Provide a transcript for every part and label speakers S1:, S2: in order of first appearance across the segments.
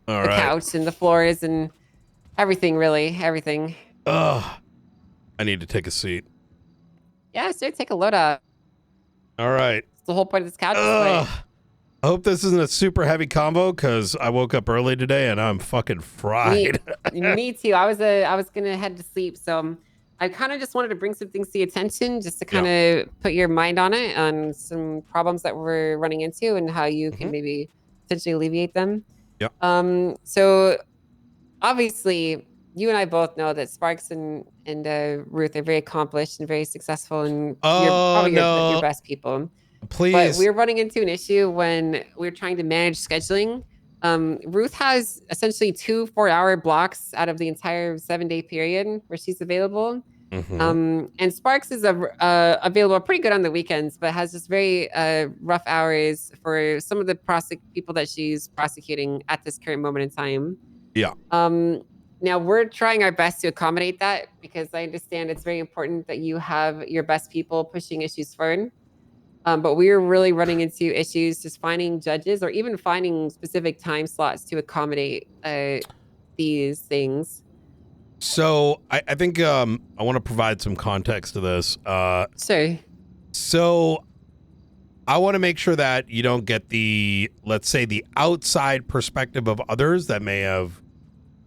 S1: All
S2: the
S1: right.
S2: couch and the floors and everything, really, everything.
S1: Ugh. I need to take a seat.
S2: Yeah, so take a load out.
S1: All right.
S2: It's the whole point of this couch is for
S1: Ugh. I hope this isn't a super heavy combo because I woke up early today and I'm fucking fried.
S2: me too. I was gonna head to sleep, so I kind of just wanted to bring some things to your attention, just to kind
S1: Yeah.
S2: of put your mind on it, on some problems that we're running into and how you
S1: Hmm.
S2: can maybe potentially alleviate them.
S1: Yeah.
S2: So obviously, you and I both know that Sparks and Ruth are very accomplished and very successful, and you're
S1: Oh
S2: probably your
S1: no.
S2: best people. But
S1: Please.
S2: we're running into an issue when we're trying to manage scheduling. Ruth has essentially 2 4-hour blocks out of the entire 7-day period where she's available.
S1: Hmm.
S2: And Sparks is available pretty good on the weekends, but has just very rough hours for some of the people that she's prosecuting at this current moment in time.
S1: Yeah.
S2: Um, Now we're trying our best to accommodate that because I understand it's very important that you have your best people pushing issues forward. But we are really running into issues just finding judges or even finding specific time slots to accommodate these things.
S1: So I think I want to provide some context to this.
S2: So,
S1: So I want to make sure that you don't get the, let's say, the outside perspective of others that may have,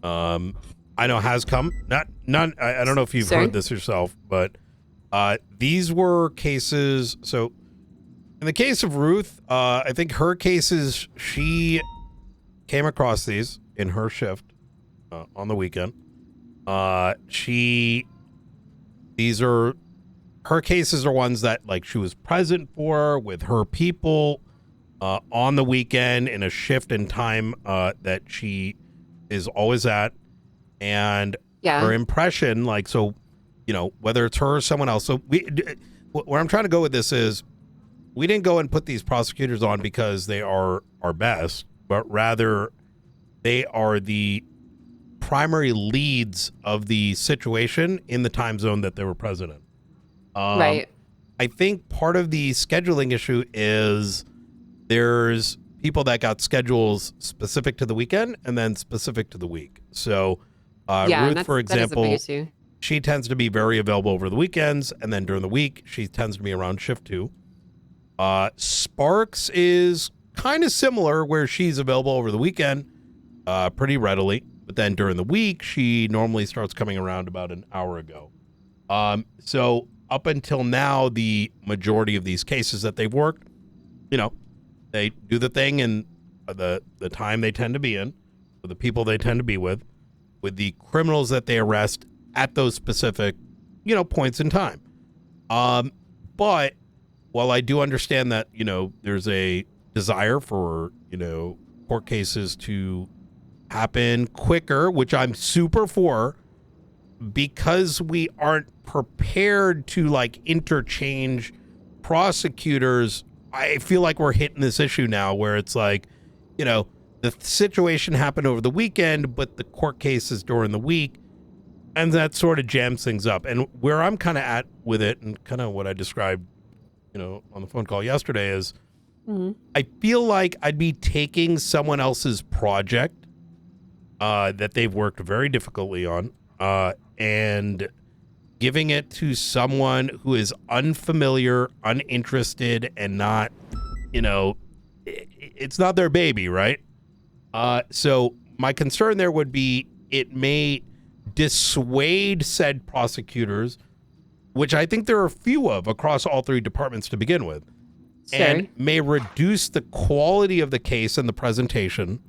S1: I know has come. Not. I don't know if you've
S2: so
S1: heard this yourself, but these were cases. So in the case of Ruth, I think her cases, she came across these in her shift on the weekend. She, these are her cases are ones that like she was present for with her people on the weekend in a shift in time that she is always at, and her
S2: yeah,
S1: impression, like, so, you know, whether it's her or someone else. So where I'm trying to go with this is, we didn't go and put these prosecutors on because they are our best, but rather they are the primary leads of the situation in the time zone that they were present in.
S2: right.
S1: I think part of the scheduling issue is there's people that got schedules specific to the weekend and then specific to the week. So
S2: Yeah, and
S1: Ruth, for
S2: that is a big
S1: example,
S2: issue.
S1: she tends to be very available over the weekends, and then during the week she tends to be around shift 2. Sparks is kind of similar, where she's available over the weekend pretty readily, but then during the week she normally starts coming around about an hour ago. So up until now, the majority of these cases that they've worked, you know, they do the thing in the time they tend to be in, with the people they tend to be with the criminals that they arrest at those specific, you know, points in time. But while I do understand that, you know, there's a desire for, you know, court cases to happen quicker, which I'm super for, because we aren't prepared to like interchange prosecutors. I feel like we're hitting this issue now where it's like, you know, the situation happened over the weekend, but the court case is during the week, and that sort of jams things up. And where I'm kind of at with it, and kind of what I described, you know, on the phone call yesterday, is
S2: Mm-hmm.
S1: I feel like I'd be taking someone else's project that they've worked very difficultly on, and giving it to someone who is unfamiliar, uninterested, and not, you know, it's not their baby, right? So my concern there would be it may dissuade said prosecutors, which I think there are a few of across all three departments to begin with, and
S2: Sure.
S1: may reduce the quality of the case and the presentation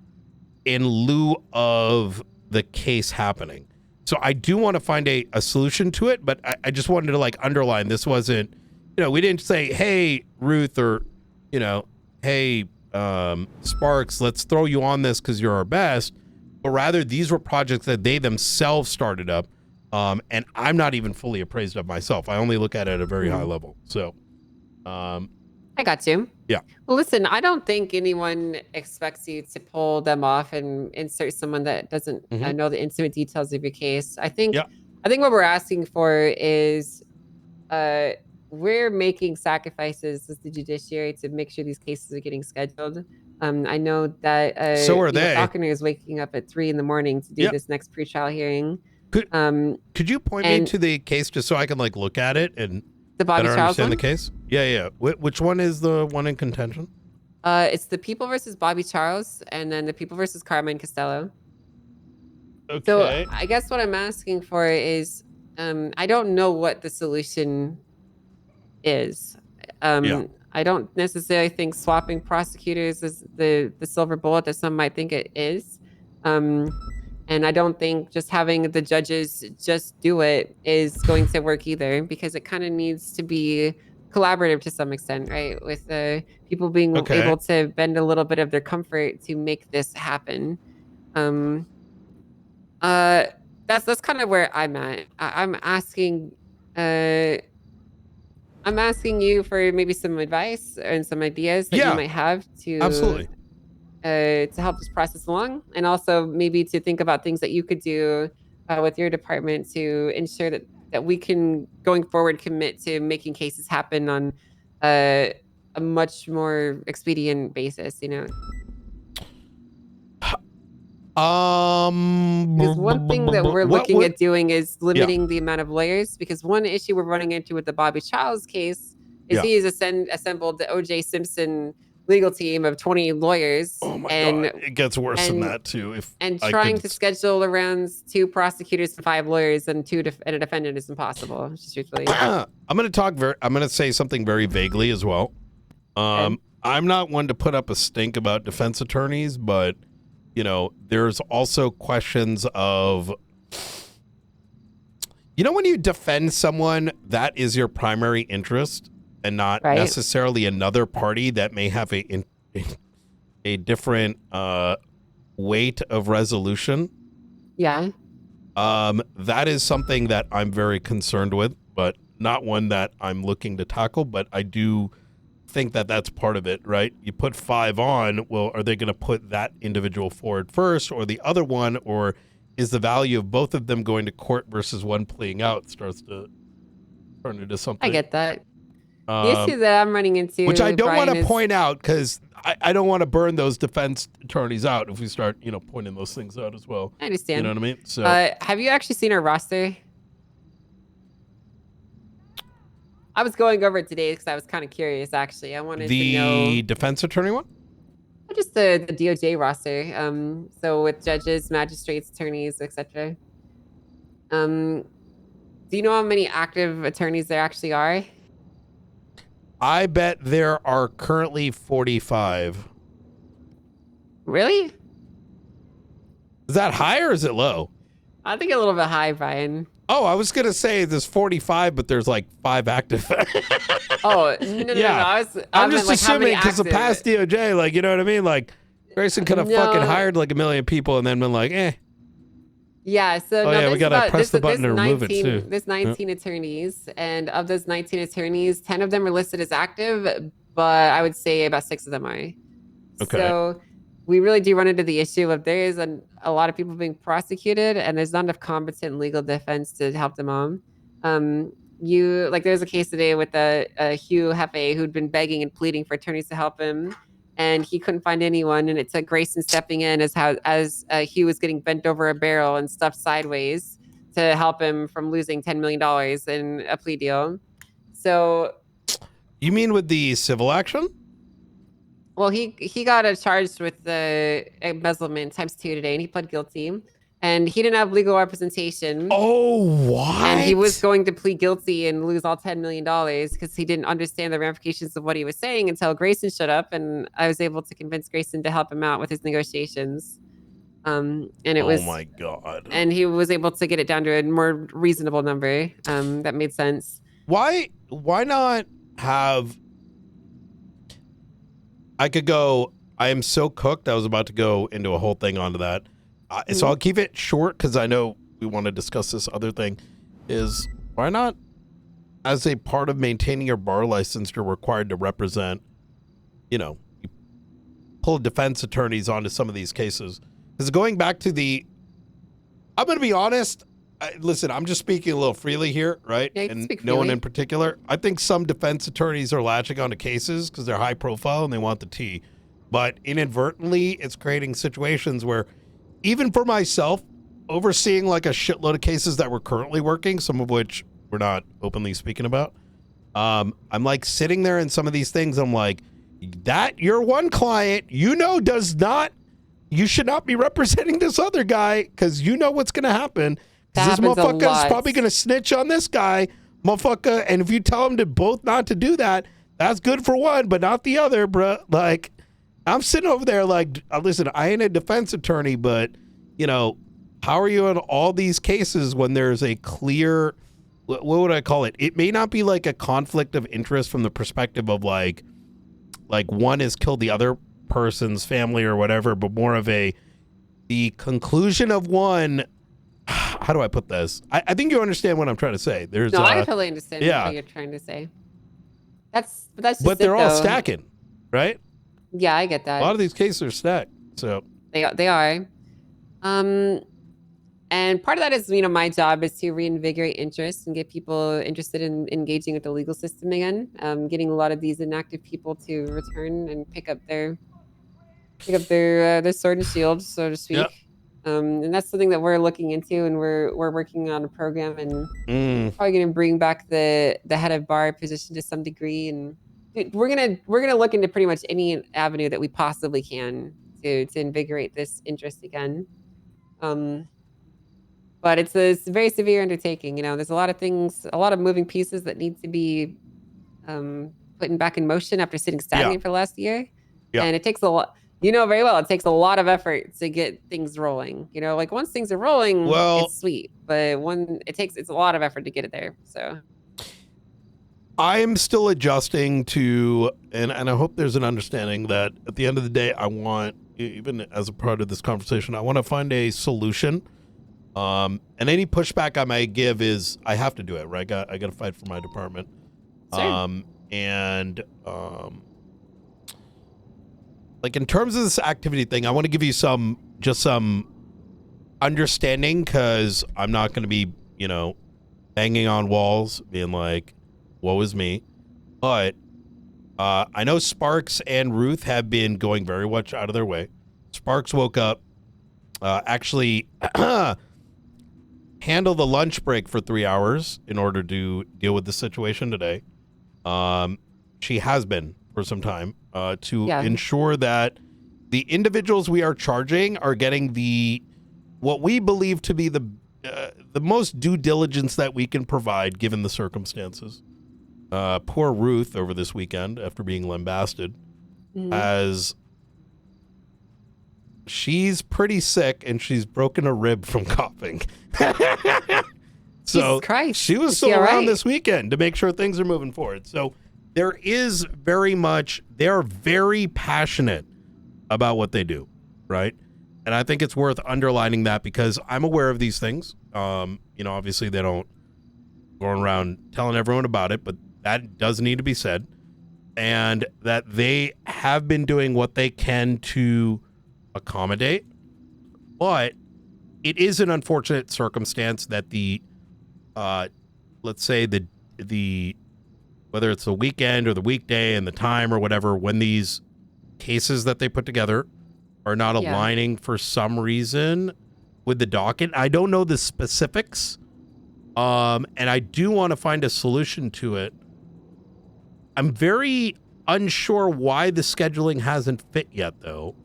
S1: in lieu of the case happening. So I do want to find a solution to it, but I just wanted to like underline this wasn't, you know, we didn't say, hey, Ruth, or, you know, hey, Sparks, let's throw you on this because you're our best. But rather, these were projects that they themselves started up. And I'm not even fully appraised of myself. I only look at it at a very high level. So,
S2: I got you.
S1: yeah.
S2: Well, listen, I don't think anyone expects you to pull them off and insert someone that doesn't
S1: Mm-hmm.
S2: know the intimate details of your case.
S1: Yeah.
S2: I think what we're asking for is uh, we're making sacrifices as the judiciary to make sure these cases are getting scheduled. I know that
S1: So are they.
S2: Falconer is waking up at 3 a.m. to do this next pretrial hearing.
S1: Could you point me to the case just so I can like look at it and
S2: the Bobby
S1: better
S2: Charles
S1: understand
S2: one?
S1: the case? Yeah. Which one is the one in contention?
S2: It's the People versus Bobby Charles, and then the People versus Carmine Costello.
S1: Okay.
S2: So I guess what I'm asking for is, I don't know what the solution is. I don't necessarily think swapping prosecutors is the silver bullet that some might think it is. And I don't think just having the judges just do it is going to work either, because it kind of needs to be collaborative to some extent, right? With people being able to bend a little bit of their comfort to make this happen. That's kind of where I'm at. I'm asking you for maybe some advice and some ideas that you might have to
S1: absolutely
S2: to help this process along, and also maybe to think about things that you could do with your department to ensure that we can, going forward, commit to making cases happen on a much more expedient basis, you know. Because one thing that we're looking at doing is limiting the amount of lawyers, because one issue we're running into with the Bobby Charles case is he has assembled the O.J. Simpson legal team of 20 lawyers.
S1: Oh my God, it gets worse than that too.
S2: Trying to schedule around 2 prosecutors and 5 lawyers and a defendant is impossible, just truthfully.
S1: I'm going to say something very vaguely as well. I'm not one to put up a stink about defense attorneys, but you know, there's also questions of, you know, when you defend someone, that is your primary interest and not necessarily another party that may have a different weight of resolution.
S2: Yeah.
S1: That is something that I'm very concerned with, but not one that I'm looking to tackle. But I do think that that's part of it, right? You put 5 on, well, are they going to put that individual forward first or the other one, or is the value of both of them going to court versus one pleading out starts to turn into something?
S2: I get that. The issue that I'm running into,
S1: which I don't want to point out, because I don't want to burn those defense attorneys out if we start, you know, pointing those things out as well.
S2: I understand.
S1: You know what I mean? So,
S2: have you actually seen our roster? I was going over it today because I was kind of curious, actually. I wanted to know
S1: the defense attorney one?
S2: Just the DOJ roster. So with judges, magistrates, attorneys, etc. Do you know how many active attorneys there actually are?
S1: I bet there are currently 45.
S2: Really?
S1: Is that high or is it low?
S2: I think a little bit high, Brian.
S1: Oh, I was gonna say there's 45, but there's like 5 active.
S2: Oh, no.
S1: I'm just assuming because the past DOJ, like, you know what I mean? Like, Grayson could have fucking hired like 1 million people and then been like, eh.
S2: Yeah, so
S1: we gotta press the button to remove it too.
S2: There's 19 attorneys, and of those 19 attorneys, 10 of them are listed as active, but I would say about 6 of them are.
S1: Okay.
S2: So we really do run into the issue of there is a lot of people being prosecuted, and there's not enough competent legal defense to help them on. There's a case today with a Hugh Hefe who'd been begging and pleading for attorneys to help him, and he couldn't find anyone, and it took Grayson stepping in as Hugh was getting bent over a barrel and stuffed sideways to help him from losing $10 million in a plea deal. So,
S1: you mean with the civil action?
S2: Well, he got charged with the embezzlement ×2 today, and he pled guilty. And he didn't have legal representation.
S1: Oh, what?
S2: And he was going to plead guilty and lose all $10 million because he didn't understand the ramifications of what he was saying until Grayson showed up, and I was able to convince Grayson to help him out with his negotiations. And it was,
S1: oh my God.
S2: And he was able to get it down to a more reasonable number. That made sense.
S1: Why not have... I am so cooked. I was about to go into a whole thing onto that. So I'll keep it short because I know we want to discuss this other thing. Is why not, as a part of maintaining your bar license, you're required to represent, you know, you pull defense attorneys onto some of these cases. Because going back to I'm going to be honest. Listen, I'm just speaking a little freely here, right?
S2: Yeah,
S1: and no one in particular. I think some defense attorneys are latching onto cases because they're high profile and they want the tea. but inadvertently it's creating situations where even for myself, overseeing like a shitload of cases that we're currently working, some of which we're not openly speaking about, I'm like sitting there in some of these things, I'm like, that your one client, does not, you should not be representing this other guy, because you know what's going to happen.
S2: That
S1: This
S2: happens a
S1: motherfucker is
S2: lot.
S1: probably going to snitch on this guy, motherfucker. And if you tell him to both not to do that, that's good for one, but not the other, bruh. Like, I'm sitting over there like, listen, I ain't a defense attorney, but, how are you in all these cases when there's a clear, what would I call it? It may not be like a conflict of interest from the perspective of like one has killed the other person's family or whatever, but more of the conclusion of one. How do I put this? I think you understand what I'm trying to say. There's
S2: No, I totally understand
S1: yeah.
S2: what you're trying to say. That's just
S1: but they're all
S2: though.
S1: stacking, right?
S2: Yeah, I get that.
S1: A lot of these cases are stacked, so
S2: they are. And part of that is, my job is to reinvigorate interest and get people interested in engaging with the legal system again. Getting a lot of these inactive people to return and pick up their sword and shield, so to speak.
S1: Yep.
S2: And that's something that we're looking into, and we're working on a program, and probably going to bring back the head of bar position to some degree. And we're gonna look into pretty much any avenue that we possibly can to invigorate this interest again. But it's a very severe undertaking. There's a lot of things, a lot of moving pieces that need to be put back in motion after sitting stagnant for the last year.
S1: Yeah.
S2: And it takes a lot. Very well, it takes a lot of effort to get things rolling. Like once things are rolling, it's sweet. But it's a lot of effort to get it there. So
S1: I'm still adjusting to, and I hope there's an understanding that at the end of the day, I want, even as a part of this conversation, I want to find a solution. And any pushback I might give is I have to do it, right? I got to fight for my department.
S2: Sure.
S1: Like in terms of this activity thing, I want to give you some understanding, because I'm not going to be, banging on walls being like, woe is me. But I know Sparks and Ruth have been going very much out of their way. Sparks woke up, actually handled the lunch break for 3 hours in order to deal with the situation today. She has been for some time to ensure that the individuals we are charging are getting what we believe to be the most due diligence that we can provide given the circumstances. Poor Ruth over this weekend, after being lambasted, as she's pretty sick and she's broken a rib from coughing. So she was still around this weekend to make sure things are moving forward. So they're very passionate about what they do, right? And I think it's worth underlining that, because I'm aware of these things. Obviously they don't go around telling everyone about it, but that does need to be said. And that they have been doing what they can to accommodate. But it is an unfortunate circumstance that let's say the whether it's the weekend or the weekday and the time or whatever, when these cases that they put together are not aligning for some reason with the docket. I don't know the specifics. And I do want to find a solution to it. I'm very unsure why the scheduling hasn't fit yet, though.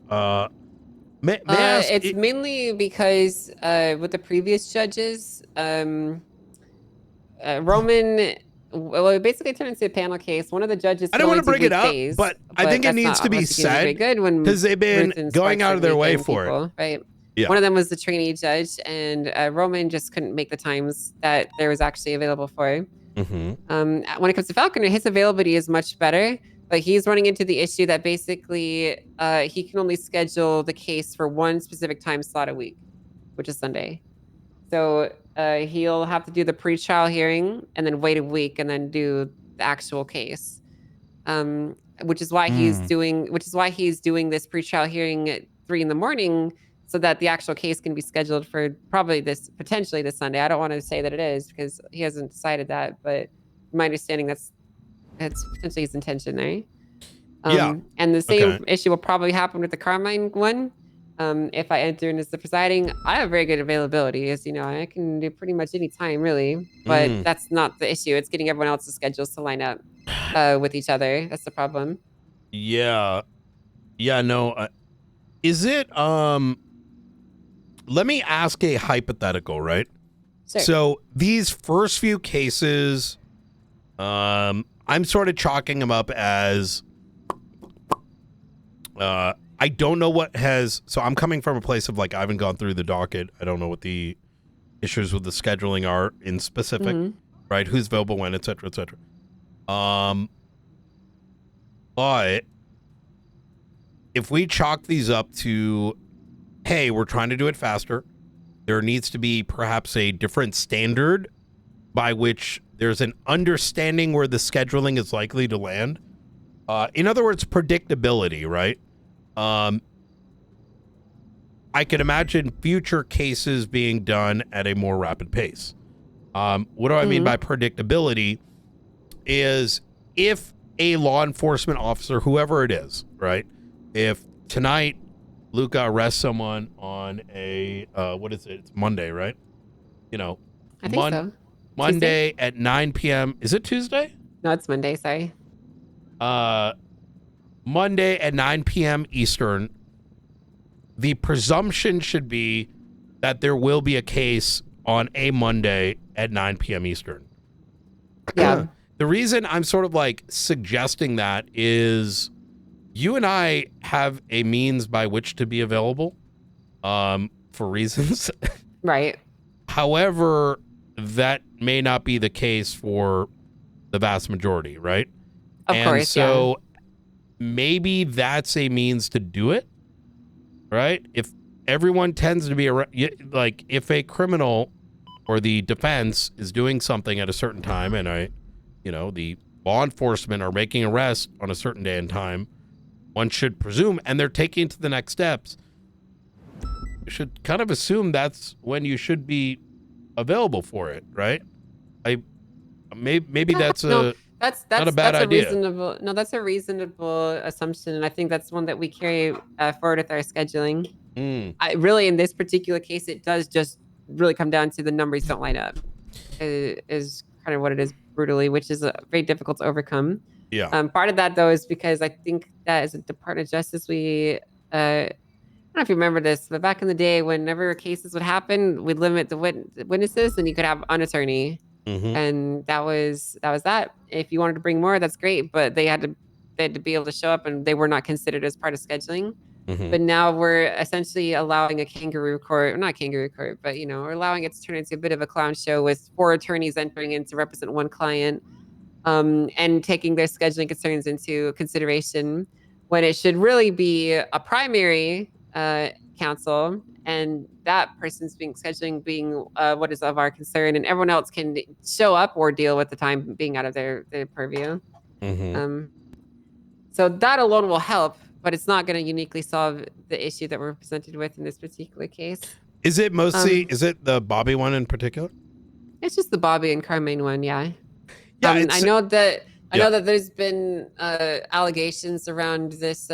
S1: May I ask,
S2: it's mainly because with the previous judges, Roman, well, it basically turned into a panel case. One of the judges.
S1: I don't want to bring it up, but I think it needs to be said, because they've been going out of their way for it.
S2: Right.
S1: Yeah.
S2: One of them was the trainee judge, and Roman just couldn't make the times that there was actually available for. When it comes to Falconer, his availability is much better, but he's running into the issue that basically he can only schedule the case for one specific time slot a week, which is Sunday. So he'll have to do the pre-trial hearing and then wait a week and then do the actual case, which is why he's doing this pre-trial hearing at 3 a.m, so that the actual case can be scheduled for potentially this Sunday. I don't want to say that it is, because he hasn't decided that, but my understanding that's potentially his intention, right?
S1: Yeah.
S2: And the same
S1: Okay.
S2: issue will probably happen with the Carmine one. If I enter in as the presiding, I have very good availability, as you know, I can do pretty much any time really, but
S1: Mm.
S2: that's not the issue. It's getting everyone else's schedules to line up with each other. That's the problem.
S1: Yeah. Yeah. No. Is it? Let me ask a hypothetical, right?
S2: Sure.
S1: So these first few cases, I'm sort of chalking them up as, I don't know what has. So I'm coming from a place of like I haven't gone through the docket. I don't know what the issues with the scheduling are in specific, right? Who's available when, et cetera, et cetera. But if we chalk these up to, hey, we're trying to do it faster, there needs to be perhaps a different standard by which there's an understanding where the scheduling is likely to land. In other words, predictability, right? I could imagine future cases being done at a more rapid pace. What do I mean by predictability is if a law enforcement officer, whoever it is, right? If tonight Luca arrests someone on a, what is it? It's Monday, right? You know,
S2: I think so.
S1: Monday at 9 p.m. Is it Tuesday?
S2: No, it's Monday. Sorry.
S1: Monday at 9 p.m. Eastern, the presumption should be that there will be a case on a Monday at 9 p.m. Eastern.
S2: Yeah.
S1: The reason I'm sort of like suggesting that is you and I have a means by which to be available for reasons.
S2: Right.
S1: However, that may not be the case for the vast majority, right?
S2: Of course,
S1: so maybe that's a means to do it, right? If everyone tends to be like if a criminal or the defense is doing something at a certain time and the law enforcement are making arrests on a certain day and time, one should presume, and they're taking it to the next steps, you should kind of assume that's when you should be available for it, right? Maybe that's not a bad idea.
S2: That's a reasonable assumption, and I think that's one that we carry forward with our scheduling. Really, in this particular case, it does just really come down to the numbers don't line up. Is kind of what it is brutally, which is very difficult to overcome.
S1: Yeah.
S2: Part of that though is because I think that as a Department of Justice, we I don't know if you remember this, but back in the day, whenever cases would happen, we'd limit the witnesses, and you could have an attorney. And that was that. If you wanted to bring more, that's great, but they had to be able to show up, and they were not considered as part of scheduling. But now we're essentially allowing a kangaroo court, not kangaroo court, but we're allowing it to turn into a bit of a clown show with 4 attorneys entering in to represent one client, and taking their scheduling concerns into consideration, when it should really be a primary counsel, and that person's scheduling being what is of our concern, and everyone else can show up or deal with the time being out of their purview. So that alone will help, but it's not going to uniquely solve the issue that we're presented with in this particular case.
S1: Is it mostly, is it the Bobby one in particular?
S2: It's just the Bobby and Carmine one, yeah.
S1: Yeah,
S2: I know that there's been allegations around this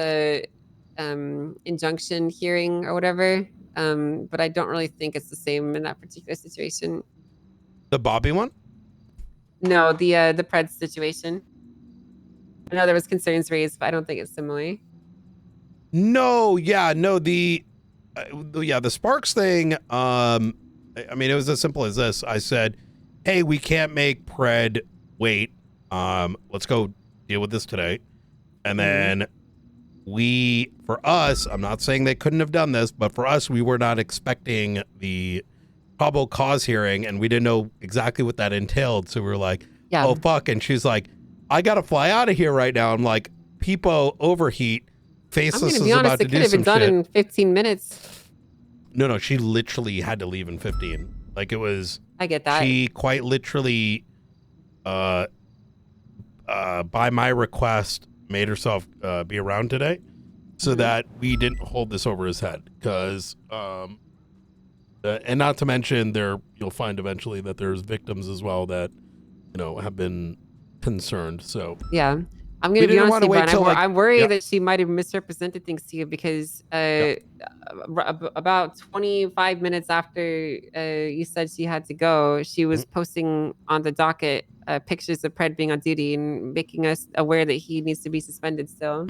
S2: injunction hearing or whatever, but I don't really think it's the same in that particular situation.
S1: The Bobby one?
S2: No, the Pred situation. I know there was concerns raised, but I don't think it's similar.
S1: No, the Sparks thing. I mean, it was as simple as this. I said, "Hey, we can't make Pred wait. Let's go deal with this today." And then for us, I'm not saying they couldn't have done this, but for us, we were not expecting the probable cause hearing, and we didn't know exactly what that entailed. So we were like, "Oh fuck!" And she's like, "I gotta fly out of here right now." I'm like, "People overheat." Faceless is about to do some shit. It could have been done
S2: in 15 minutes.
S1: No, she literally had to leave in 15. Like it was.
S2: I get that.
S1: She quite literally, by my request, made herself be around today, so that we didn't hold this over his head. Because, and not to mention, you'll find eventually that there's victims as well that, have been concerned. So
S2: yeah. I'm
S1: We
S2: going to be
S1: didn't
S2: honest
S1: want to
S2: with you,
S1: wait
S2: Brian.
S1: till like,
S2: I'm worried
S1: yeah,
S2: that she might have misrepresented things to you because
S1: yeah.
S2: about 25 minutes after you said she had to go, she was posting on the docket pictures of Pred being on duty and making us aware that he needs to be suspended still.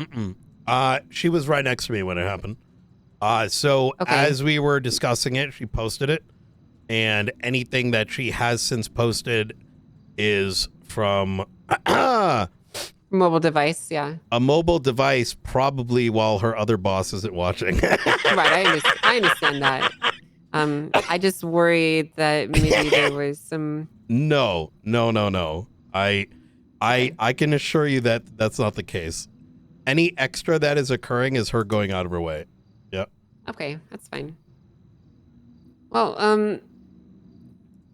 S1: She was right next to me when it happened. So
S2: Okay.
S1: as we were discussing it, she posted it, and anything that she has since posted is from
S2: Mobile device, yeah.
S1: a mobile device, probably while her other boss isn't watching.
S2: Right, I understand that. I just worried that maybe there was some.
S1: No.
S2: Okay.
S1: I can assure you that that's not the case. Any extra that is occurring is her going out of her way. Yep.
S2: Okay, that's fine. Well,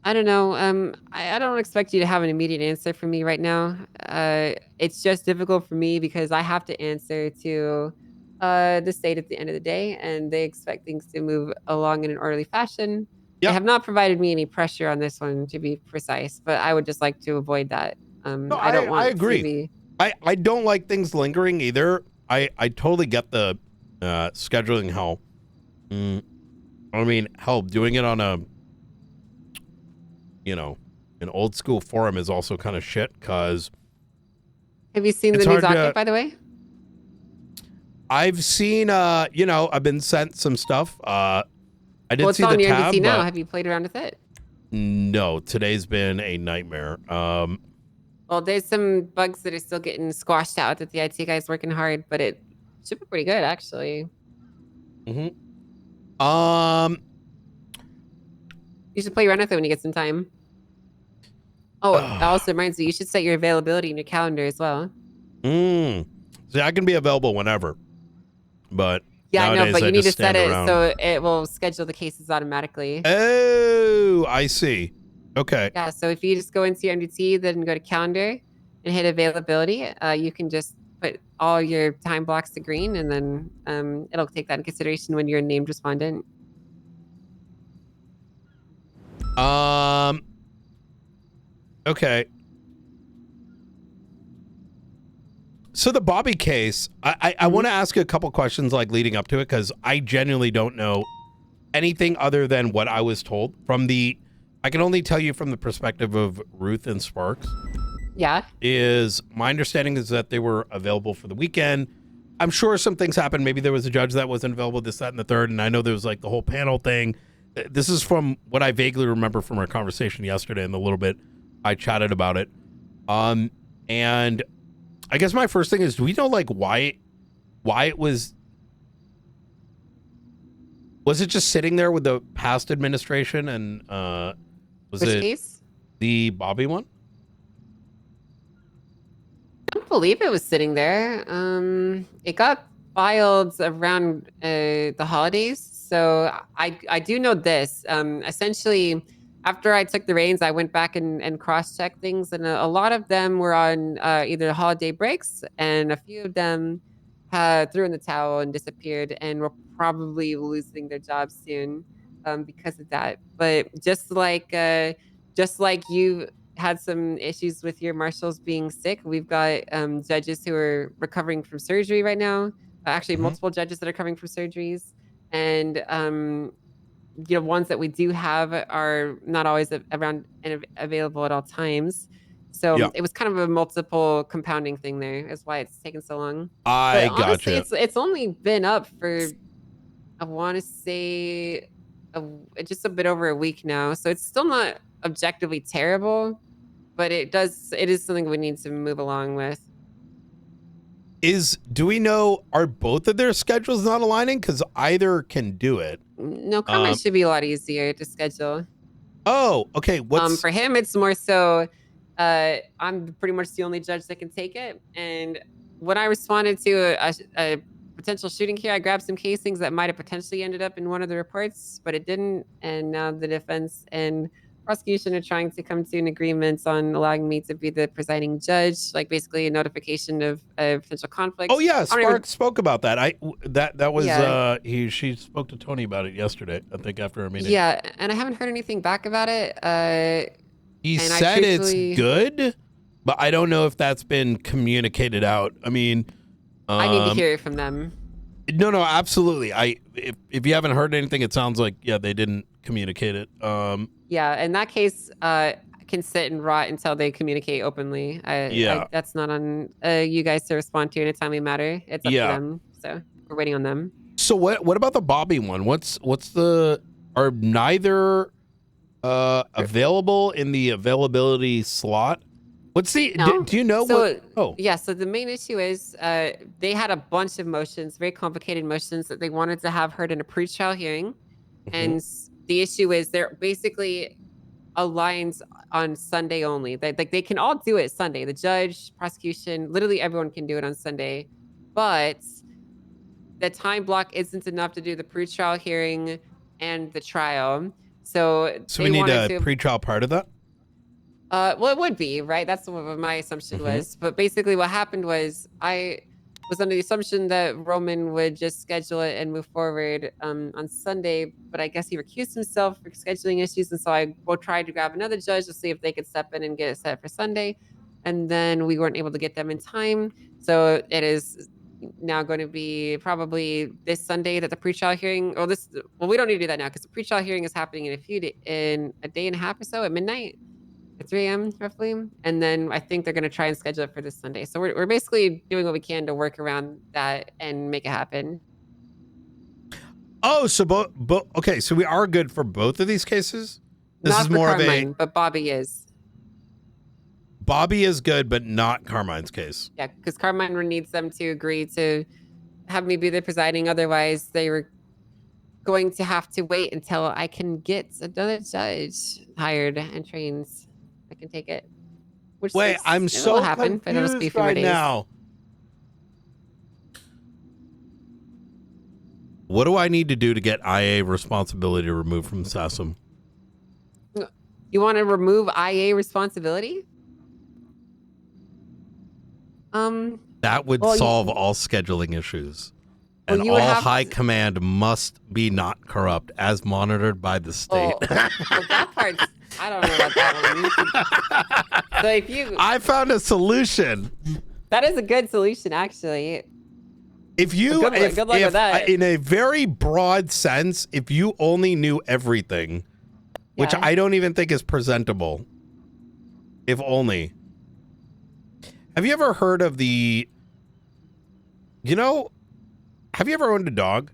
S2: I don't know. I don't expect you to have an immediate answer for me right now. It's just difficult for me because I have to answer to the state at the end of the day, and they expect things to move along in an orderly fashion. They
S1: Yep.
S2: have not provided me any pressure on this one, to be precise, but I would just like to avoid that.
S1: No,
S2: I don't
S1: I
S2: want to
S1: agree.
S2: be.
S1: I don't like things lingering either. I totally get the scheduling hell. I mean, hell, doing it on a, an old school forum is also kind of shit because
S2: Have you seen
S1: it's
S2: the new
S1: hard to.
S2: docket, by the way?
S1: I've seen, I've been sent some stuff. I did
S2: Well, it's
S1: see the
S2: on your NDT
S1: tab,
S2: now.
S1: but
S2: Have you played around with it?
S1: no, today's been a nightmare.
S2: Well, there's some bugs that are still getting squashed out that the IT guy's working hard, but it should be pretty good, actually. You should play around with it when you get some time. Oh, it also reminds me, you should set your availability in your calendar as well.
S1: See, I can be available whenever, but
S2: yeah, I know,
S1: nowadays
S2: but you need to set it
S1: around.
S2: so it will schedule the cases automatically.
S1: Oh, I see. Okay.
S2: Yeah, so if you just go into your MDT, then go to calendar and hit availability, you can just put all your time blocks to green, and then it'll take that in consideration when you're a named respondent.
S1: Okay. So the Bobby case, I want to ask you a couple questions like leading up to it because I genuinely don't know anything other than what I was told from I can only tell you from the perspective of Ruth and Sparks.
S2: Yeah.
S1: My understanding is that they were available for the weekend. I'm sure some things happened. Maybe there was a judge that wasn't available, this, that, and the third. And I know there was like the whole panel thing. This is from what I vaguely remember from our conversation yesterday and the little bit I chatted about it. And I guess my first thing is, do we know like why it was it just sitting there with the past administration and was
S2: Which
S1: it
S2: case?
S1: the Bobby one?
S2: I don't believe it was sitting there. It got filed around the holidays. So I do know this. Essentially, after I took the reins, I went back and cross-checked things, and a lot of them were on either holiday breaks, and a few of them threw in the towel and disappeared, and were probably losing their jobs soon because of that. But just like you had some issues with your marshals being sick, we've got judges who are recovering from surgery right now. Actually, multiple judges that are coming from surgeries, and ones that we do have are not always around and available at all times. So it was kind of a multiple compounding thing there. Is why it's taken so long. But honestly, it's only been up for, I want to say, just a bit over a week now. So it's still not objectively terrible, but it is something we need to move along with.
S1: Do we know, are both of their schedules not aligning? Because either can do it.
S2: No, comment should be a lot easier to schedule.
S1: Oh, okay.
S2: For him, it's more so I'm pretty much the only judge that can take it. And when I responded to a potential shooting here, I grabbed some casings that might have potentially ended up in one of the reports, but it didn't. And now the defense and prosecution are trying to come to an agreement on allowing me to be the presiding judge, like basically a notification of a potential conflict.
S1: Oh yeah, Sparks spoke about that. That was she spoke to Tony about it yesterday, I think, after our meeting.
S2: Yeah, and I haven't heard anything back about it.
S1: He said it's good, but I don't know if that's been communicated out. I mean,
S2: I need to hear it from them.
S1: No, absolutely. If you haven't heard anything, it sounds like they didn't communicate it.
S2: Yeah, in that case, I can sit and rot until they communicate openly. That's not on you guys to respond to in a timely manner. It's up to them. So we're waiting on them.
S1: So what about the Bobby one? Are neither available in the availability slot? What's the do you know
S2: so the main issue is they had a bunch of motions, very complicated motions that they wanted to have heard in a pre-trial hearing. And the issue is they're basically aligned on Sunday only. They can all do it Sunday. The judge, prosecution, literally everyone can do it on Sunday. But the time block isn't enough to do the pre-trial hearing and the trial. So
S1: we need a pre-trial part of that?
S2: Well, it would be, right? That's what my assumption was. But basically what happened was I was under the assumption that Roman would just schedule it and move forward on Sunday. But I guess he recused himself for scheduling issues. And so I will try to grab another judge to see if they could step in and get it set for Sunday. And then we weren't able to get them in time. So it is now going to be probably this Sunday that the pre-trial hearing, we don't need to do that now because the pre-trial hearing is happening in a day and a half or so at midnight. At 3 a.m. roughly, and then I think they're going to try and schedule it for this Sunday. So we're basically doing what we can to work around that and make it happen.
S1: Oh, so okay, so we are good for both of these cases. This
S2: not
S1: is
S2: for
S1: more
S2: Carmine,
S1: of
S2: but Bobby is.
S1: Bobby is good, but not Carmine's case.
S2: Yeah, because Carmine needs them to agree to have me be the presiding. Otherwise, they were going to have to wait until I can get another judge hired and trained. I can take it.
S1: Wait, I'm so confused right now. What do I need to do to get IA responsibility removed from SASM?
S2: You want to remove IA responsibility?
S1: That would solve all scheduling issues. And all high command must be not corrupt, as monitored by the state.
S2: Well, that part's, I don't know about that one. So
S1: I found a solution.
S2: That is a good solution, actually.
S1: If you,
S2: good luck with that.
S1: In a very broad sense, if you only knew everything, which I don't even think is presentable, if only. Have you ever heard of have you ever owned a dog?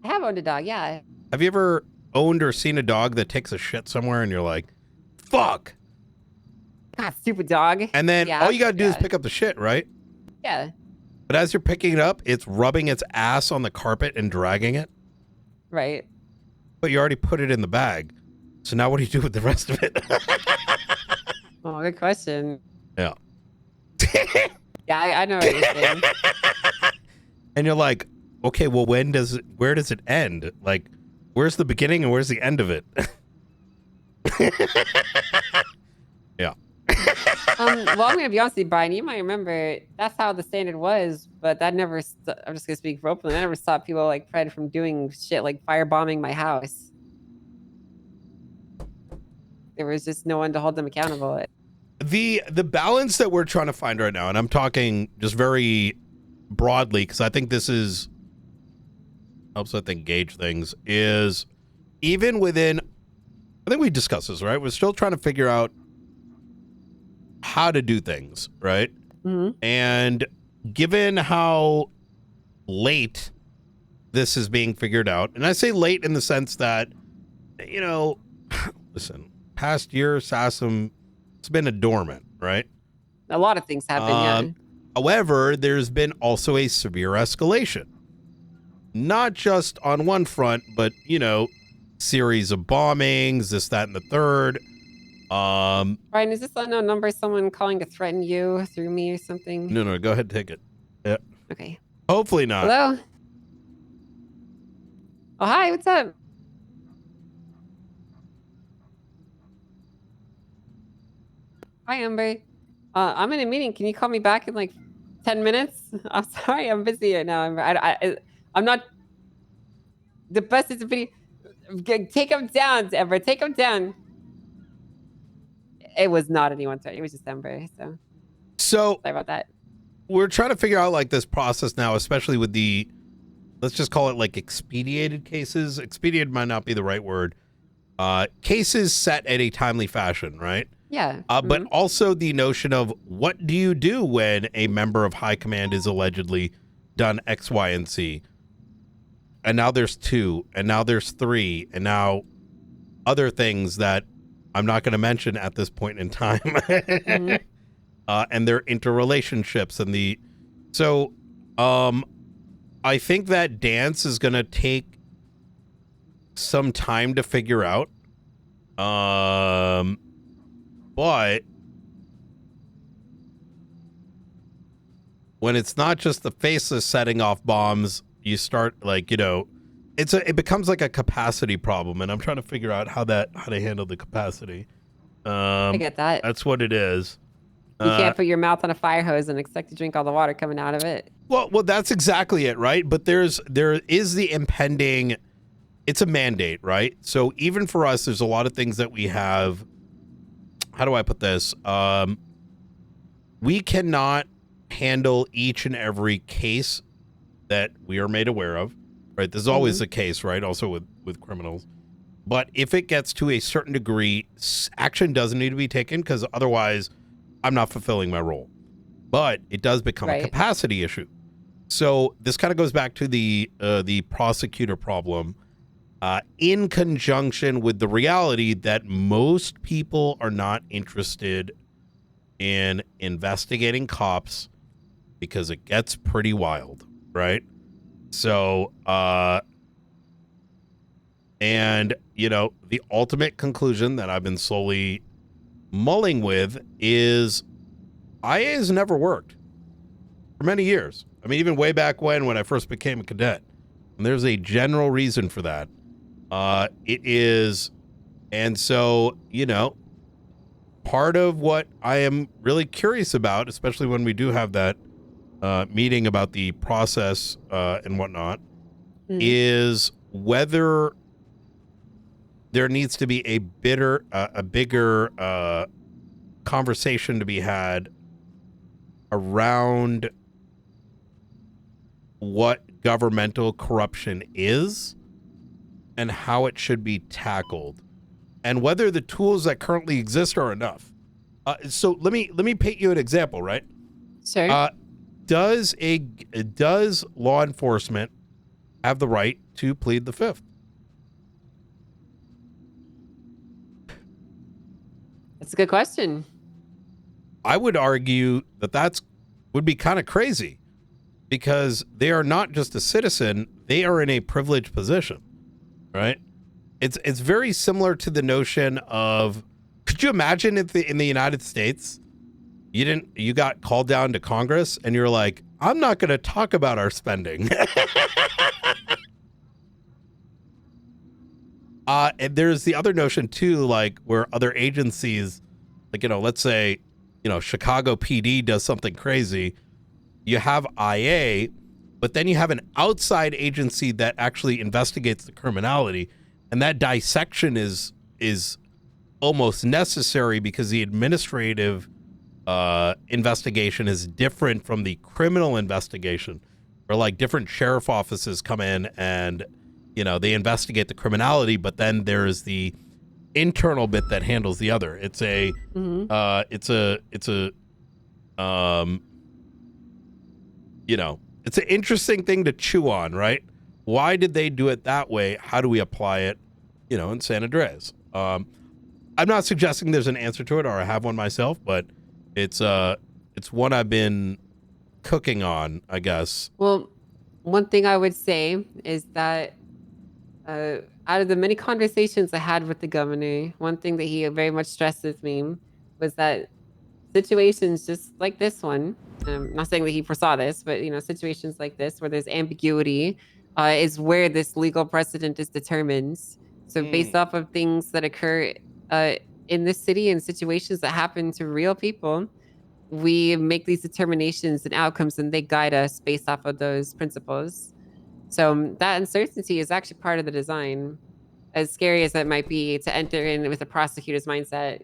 S2: I have owned a dog, yeah.
S1: Have you ever owned or seen a dog that takes a shit somewhere and you're like, fuck?
S2: God, stupid dog.
S1: And then all you got to do is pick up the shit, right?
S2: Yeah.
S1: But as you're picking it up, it's rubbing its ass on the carpet and dragging it.
S2: Right.
S1: But you already put it in the bag. So now what do you do with the rest of it?
S2: Oh, good question.
S1: Yeah.
S2: Yeah, I know what you're saying.
S1: And you're like, okay, well, where does it end? Like, where's the beginning and where's the end of it? Yeah.
S2: Well, I'm gonna be honest with you, Brian. You might remember that's how the standard was, but that never. I'm just gonna speak for openly. I never stopped people like Fred from doing shit like firebombing my house. There was just no one to hold them accountable.
S1: The balance that we're trying to find right now, and I'm talking just very broadly because I think this helps I think gauge things, is even within, I think we discussed this, right? We're still trying to figure out how to do things, right?
S2: Mm-hmm.
S1: And given how late this is being figured out, and I say late in the sense that, listen, past year, SASM, it's been a dormant, right?
S2: A lot of things happen, yeah.
S1: However, there's been also a severe escalation. Not just on one front, but, series of bombings, this, that, and the third.
S2: Brian, is this unknown number someone calling to threaten you through me or something?
S1: No, go ahead, take it. Yeah.
S2: Okay.
S1: Hopefully not.
S2: Hello? Oh, hi, what's up? Hi, Amber. I'm in a meeting. Can you call me back in like 10 minutes? I'm sorry, I'm busy right now. I'm not the best at the video. Take him down, Amber. Take him down. It was not anyone's fault. It was just Ember. So
S1: So
S2: sorry about that.
S1: we're trying to figure out like this process now, especially with the, let's just call it like expedited cases. Expedited might not be the right word. Cases set at a timely fashion, right?
S2: Yeah.
S1: But also the notion of what do you do when a member of high command is allegedly done X, Y, and Z? And now there's 2, and now there's 3, and now other things that I'm not going to mention at this point in time. And their interrelationships and the, so I think that dance is going to take some time to figure out. But when it's not just the faceless setting off bombs, you start like, you know, it becomes like a capacity problem, and I'm trying to figure out how to handle the capacity.
S2: I get that.
S1: That's what it is.
S2: You can't put your mouth on a fire hose and expect to drink all the water coming out of it.
S1: Well, that's exactly it, right? But there is the impending, it's a mandate, right? So even for us, there's a lot of things that we have. How do I put this? We cannot handle each and every case that we are made aware of, right? There's always the case, right? Also with criminals. But if it gets to a certain degree, action doesn't need to be taken, because otherwise I'm not fulfilling my role. But it does become a capacity issue. So this kind of goes back to the prosecutor problem, in conjunction with the reality that most people are not interested in investigating cops because it gets pretty wild, right? So, and, you know, the ultimate conclusion that I've been slowly mulling with is IA has never worked for many years. I mean, even way back when I first became a cadet. And there's a general reason for that. It is, and so, you know, part of what I am really curious about, especially when we do have that meeting about the process and whatnot, is whether there needs to be a bigger conversation to be had around what governmental corruption is and how it should be tackled, and whether the tools that currently exist are enough. So let me paint you an example, right?
S2: Sure.
S1: Does law enforcement have the right to plead the fifth?
S2: That's a good question.
S1: I would argue that would be kind of crazy, because they are not just a citizen, they are in a privileged position, right? It's very similar to the notion of, could you imagine if in the United States you got called down to Congress and you're like, I'm not going to talk about our spending. And there's the other notion too, like where other agencies, like, you know, let's say, you know, Chicago PD does something crazy. You have IA, but then you have an outside agency that actually investigates the criminality. And that dissection is almost necessary, because the administrative investigation is different from the criminal investigation, where like different sheriff offices come in and, you know, they investigate the criminality, but then there's the internal bit that handles the other. It's a you know, it's an interesting thing to chew on, right? Why did they do it that way? How do we apply it, you know, in San Andreas? I'm not suggesting there's an answer to it, or I have one myself, but it's one I've been cooking on, I guess.
S2: Well, one thing I would say is that out of the many conversations I had with the governor, one thing that he very much stressed with me was that situations just like this one, I'm not saying that he foresaw this, but, you know, situations like this where there's ambiguity is where this legal precedent is determined. So based off of things that occur in this city and situations that happen to real people, we make these determinations and outcomes, and they guide us based off of those principles. So that uncertainty is actually part of the design, as scary as that might be to enter in with a prosecutor's mindset.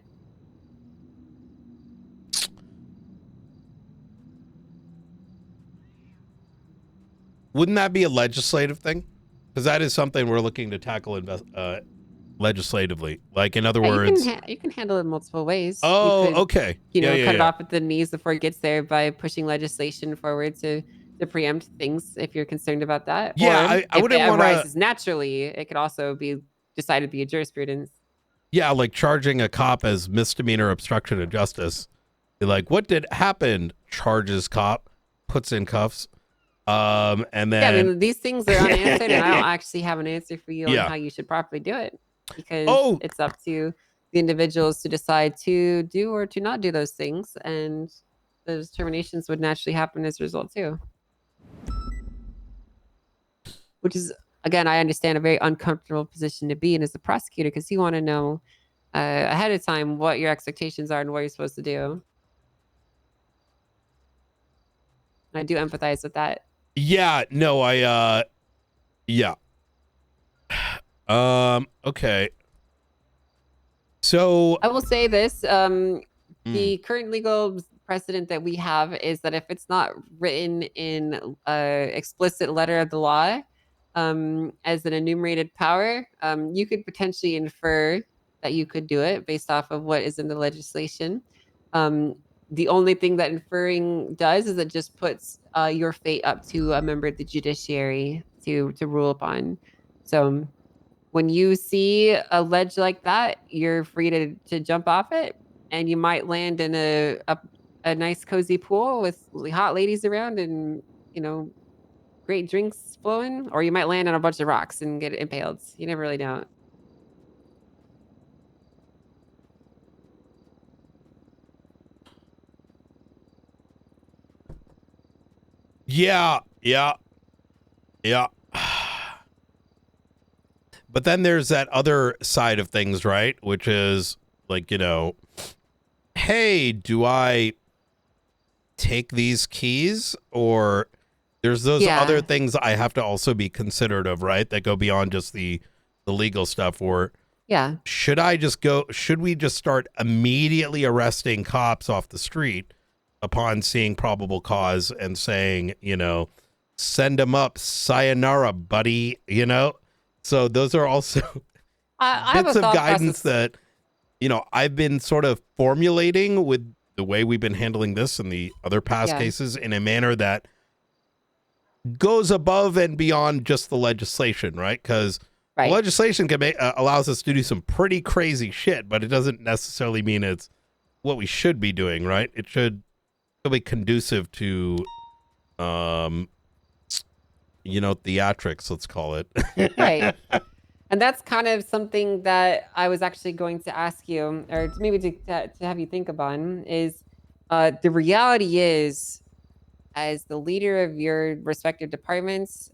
S1: wouldn't that be a legislative thing? Because that is something we're looking to tackle legislatively. Like, in other
S2: Yeah,
S1: words.
S2: you can handle it in multiple ways. You
S1: Oh,
S2: could,
S1: okay.
S2: cut it off at the knees before it gets there by pushing legislation forward to preempt things if you're concerned about that.
S1: Yeah,
S2: Or
S1: I
S2: if
S1: wouldn't
S2: it
S1: want to.
S2: arises naturally, it could also be decided to be a jurisprudence.
S1: Yeah, like charging a cop as misdemeanor obstruction of justice. You're like, what did happen? Charges cop, puts in cuffs. And then.
S2: Yeah, I mean, these things are unanswered, and I don't actually have an answer for you on how you should properly do it, because it's up to the individuals to decide to do or to not do those things, and those terminations would naturally happen as a result too. Which is, again, I understand, a very uncomfortable position to be in as a prosecutor, because you want to know ahead of time what your expectations are and what you're supposed to do. I do empathize with that.
S1: Yeah, no, yeah. Okay. So
S2: I will say this, the current legal precedent that we have is that if it's not written in explicit letter of the law, as an enumerated power, you could potentially infer that you could do it based off of what is in the legislation. The only thing that inferring does is it just puts your fate up to a member of the judiciary to rule upon. So when you see a ledge like that, you're free to jump off it, and you might land in a nice cozy pool with hot ladies around and, great drinks flowing, or you might land on a bunch of rocks and get impaled. You never really know.
S1: Yeah. But then there's that other side of things, right? Which is like, hey, do I take these keys? Or there's those other things I have to also be considerate of, right? That go beyond just the legal stuff. Or should we just start immediately arresting cops off the street upon seeing probable cause and saying, send them up, sayonara, buddy, So those are also bits of guidance that, I've been sort of formulating with the way we've been handling this and the other past cases in a manner that goes above and beyond just the legislation, right? Because the legislation can allows us to do some pretty crazy shit, but it doesn't necessarily mean it's what we should be doing, right? It should be conducive to, theatrics, let's call it.
S2: Right. And that's kind of something that I was actually going to ask you, or maybe to have you think about, is the reality is, as the leader of your respective departments,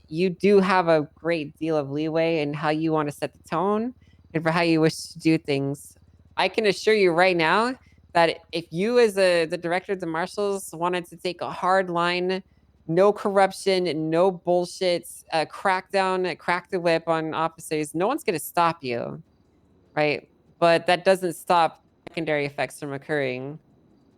S2: you do have a great deal of leeway in how you want to set the tone and for how you wish to do things. I can assure you right now that if you, as the director of the marshals, wanted to take a hard line, no corruption, no bullshit, crack the whip on officers, no one's going to stop you, right? But that doesn't stop secondary effects from occurring.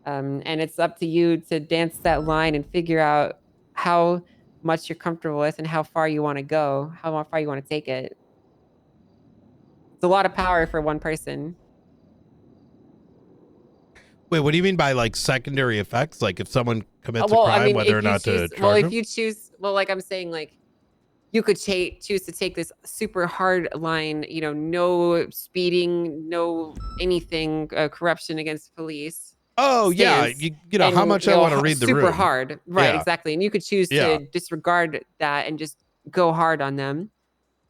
S2: And it's up to you to dance that line and figure out how much you're comfortable with and how far you want to go, how far you want to take it. It's a lot of power for one person.
S1: Wait, what do you mean by like secondary effects? Like if someone commits a crime, whether or not to charge them?
S2: If you choose, like I'm saying, like you could choose to take this super hard line, no speeding, no anything, corruption against police.
S1: Oh
S2: stance,
S1: yeah, how much I want to read the room.
S2: Super hard, right? Yeah. Exactly, and you could choose to disregard that and just go hard on them.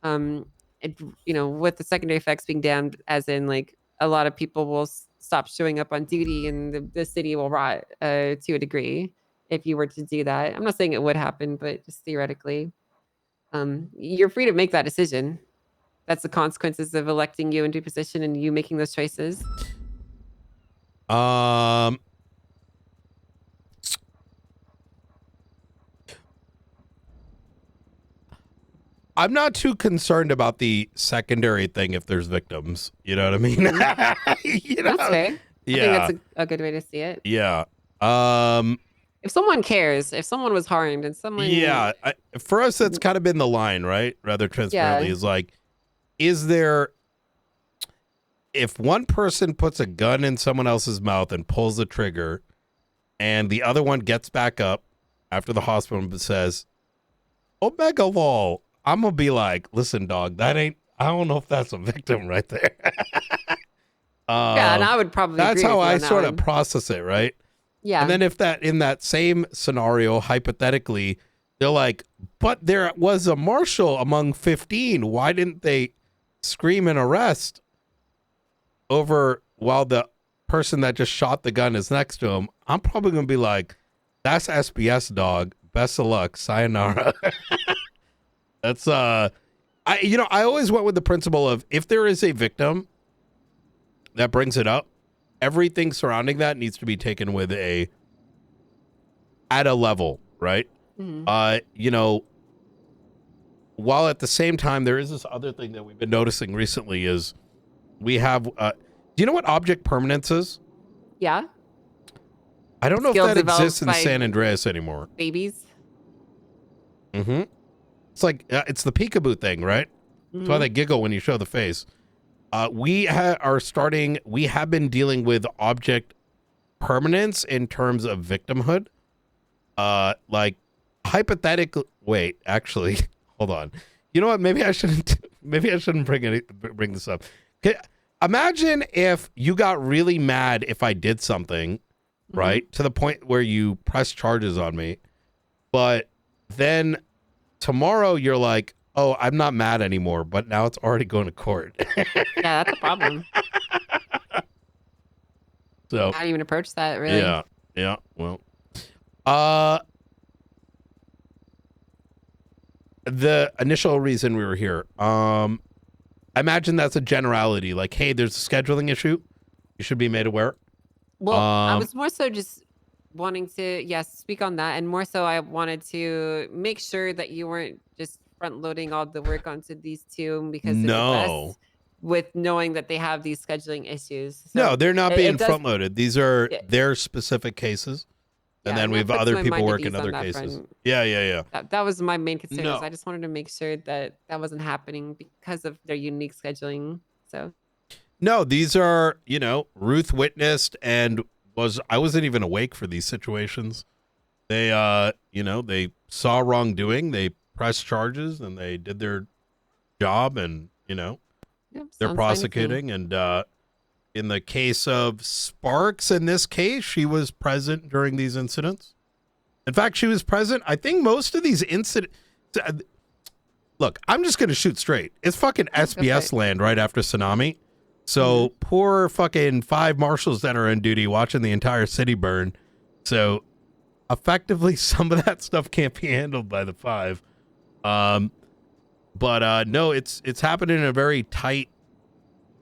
S2: With the secondary effects being damned, as in like a lot of people will stop showing up on duty, and the city will rot to a degree if you were to do that. I'm not saying it would happen, but just theoretically, you're free to make that decision. That's the consequences of electing you into a position and you making those choices.
S1: I'm not too concerned about the secondary thing if there's victims. You know what I mean?
S2: That's fair. I think that's a good way to see it.
S1: Yeah.
S2: if someone cares, if someone was harmed and someone,
S1: Yeah, for us, that's kind of been the line, right? Rather transparently,
S2: yeah,
S1: is like, is there, if one person puts a gun in someone else's mouth and pulls the trigger, and the other one gets back up after the hospital and says, Omega Lol, I'm gonna be like, listen, dog, that ain't, I don't know if that's a victim right there.
S2: yeah, and I would probably
S1: That's
S2: agree
S1: how
S2: with you
S1: I
S2: on that
S1: sort of
S2: one.
S1: process it, right? And
S2: Yeah,
S1: then if that, in that same scenario, hypothetically, they're like, but there was a marshal among 15. Why didn't they scream and arrest over while the person that just shot the gun is next to him? I'm probably going to be like, that's SBS, dog. Best of luck. Sayonara. That's, I always went with the principle of if there is a victim that brings it up, everything surrounding that needs to be taken with at a level, right?
S2: hmm
S1: While at the same time, there is this other thing that we've been noticing recently is we have, do you know what object permanence is?
S2: yeah.
S1: I don't know if
S2: Skill
S1: that exists
S2: developed
S1: in
S2: by
S1: San Andreas anymore.
S2: babies.
S1: Mm-hmm. It's like, it's the peekaboo thing, right? That's why
S2: Hmm
S1: they giggle when you show the face. We have been dealing with object permanence in terms of victimhood. Like hypothetically, wait, actually, hold on. You know what? Maybe I shouldn't. Maybe I shouldn't bring this up. Imagine if you got really mad if I did something, right, to the point where you press charges on me, but then tomorrow you're like, "Oh, I'm not mad anymore," but now it's already going to court.
S2: Yeah, that's a problem.
S1: So
S2: How do you even approach that, really?
S1: yeah, yeah. Well, uh, the initial reason we were here, I imagine that's a generality. Like, hey, there's a scheduling issue. You should be made aware.
S2: Well, I
S1: Um,
S2: was more so just wanting to, yes, speak on that. And more so, I wanted to make sure that you weren't just front loading all the work onto these two because they're the
S1: no,
S2: best with knowing that they have these scheduling issues.
S1: no,
S2: So
S1: they're not
S2: it
S1: being
S2: does,
S1: front loaded. These are
S2: yeah,
S1: their specific cases, and
S2: yeah,
S1: then
S2: and
S1: we have
S2: that puts
S1: other
S2: my
S1: people
S2: mind at
S1: working
S2: ease on
S1: other
S2: that
S1: cases.
S2: front.
S1: Yeah, yeah, yeah.
S2: That was my main concern is I
S1: No,
S2: just wanted to make sure that that wasn't happening because of their unique scheduling. So
S1: no, these are Ruth witnessed and I wasn't even awake for these situations. They they saw wrongdoing, they pressed charges, and they did their job, and
S2: yeah,
S1: they're
S2: sounds fine with me.
S1: prosecuting. And in the case of Sparks, in this case, she was present during these incidents. In fact, she was present. I think most of these incidents. Look, I'm just going to shoot straight. It's fucking
S2: Yeah, go for
S1: SBS
S2: it.
S1: land right after tsunami.
S2: Hmm
S1: So poor fucking 5 marshals that are on duty watching the entire city burn. So effectively, some of that stuff can't be handled by the 5. Um, but no, it's happened in a very tight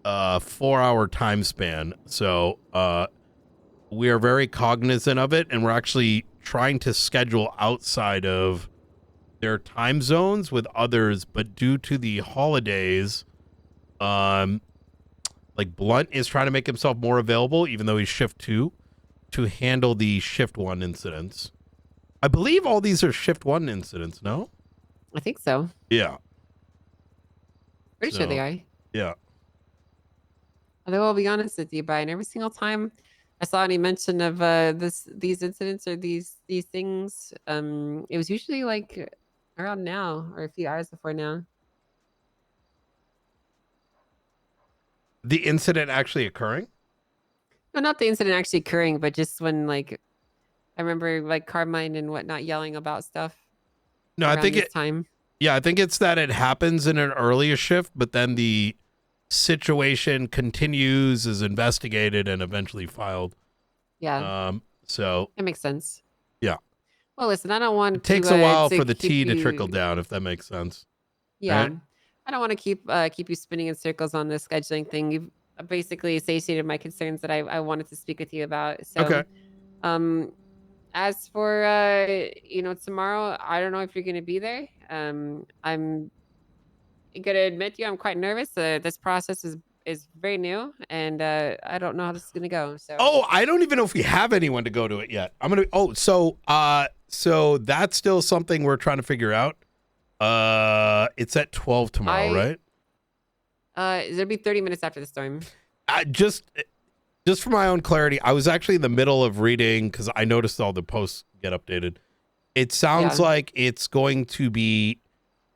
S1: 4-hour time span. So we are very cognizant of it, and we're actually trying to schedule outside of their time zones with others. But due to the holidays, um, like Blunt is trying to make himself more available, even though he's shift 2, to handle the shift 1 incidents. I believe all these are shift 1 incidents. No?
S2: I think so.
S1: Yeah.
S2: Pretty sure they
S1: So
S2: are.
S1: yeah.
S2: Although I'll be honest with you, Brian, every single time I saw any mention of these incidents or these things, it was usually like around now or a few hours before now.
S1: The incident actually occurring?
S2: No, not the incident actually occurring, but just when like I remember like Carmine and whatnot yelling about stuff
S1: No, I
S2: around
S1: think
S2: this time.
S1: I think it's that it happens in an earlier shift, but then the situation continues, is investigated, and eventually filed.
S2: Yeah,
S1: So
S2: it makes sense.
S1: yeah,
S2: Well, listen, I don't
S1: it
S2: want
S1: takes a while
S2: to
S1: for the
S2: keep
S1: tea to trickle
S2: you.
S1: down, if that makes sense.
S2: Yeah,
S1: Right?
S2: I don't want to keep you spinning in circles on this scheduling thing. You've basically satiated my concerns that I wanted to speak with you about.
S1: Okay.
S2: So, um, as for tomorrow, I don't know if you're gonna be there. I'm gonna admit to you, I'm quite nervous. This process is very new, and I don't know how this is gonna go. So.
S1: Oh, I don't even know if we have anyone to go to it yet. I'm gonna. Oh, so that's still something we're trying to figure out. It's at 12 tomorrow, right?
S2: It'll be 30 minutes after the storm.
S1: Just for my own clarity, I was actually in the middle of reading because I noticed all the posts get updated. It sounds like it's going to be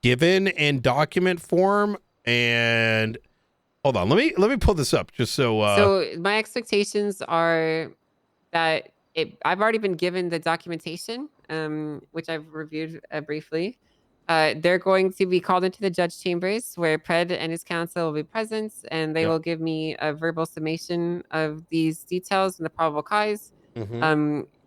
S1: given in document form. And hold on, let me pull this up just so.
S2: So my expectations are that I've already been given the documentation, which I've reviewed briefly. They're going to be called into the judge chambers where Pred and his counsel will be present, and they will give me a verbal summation of these details and the probable cause.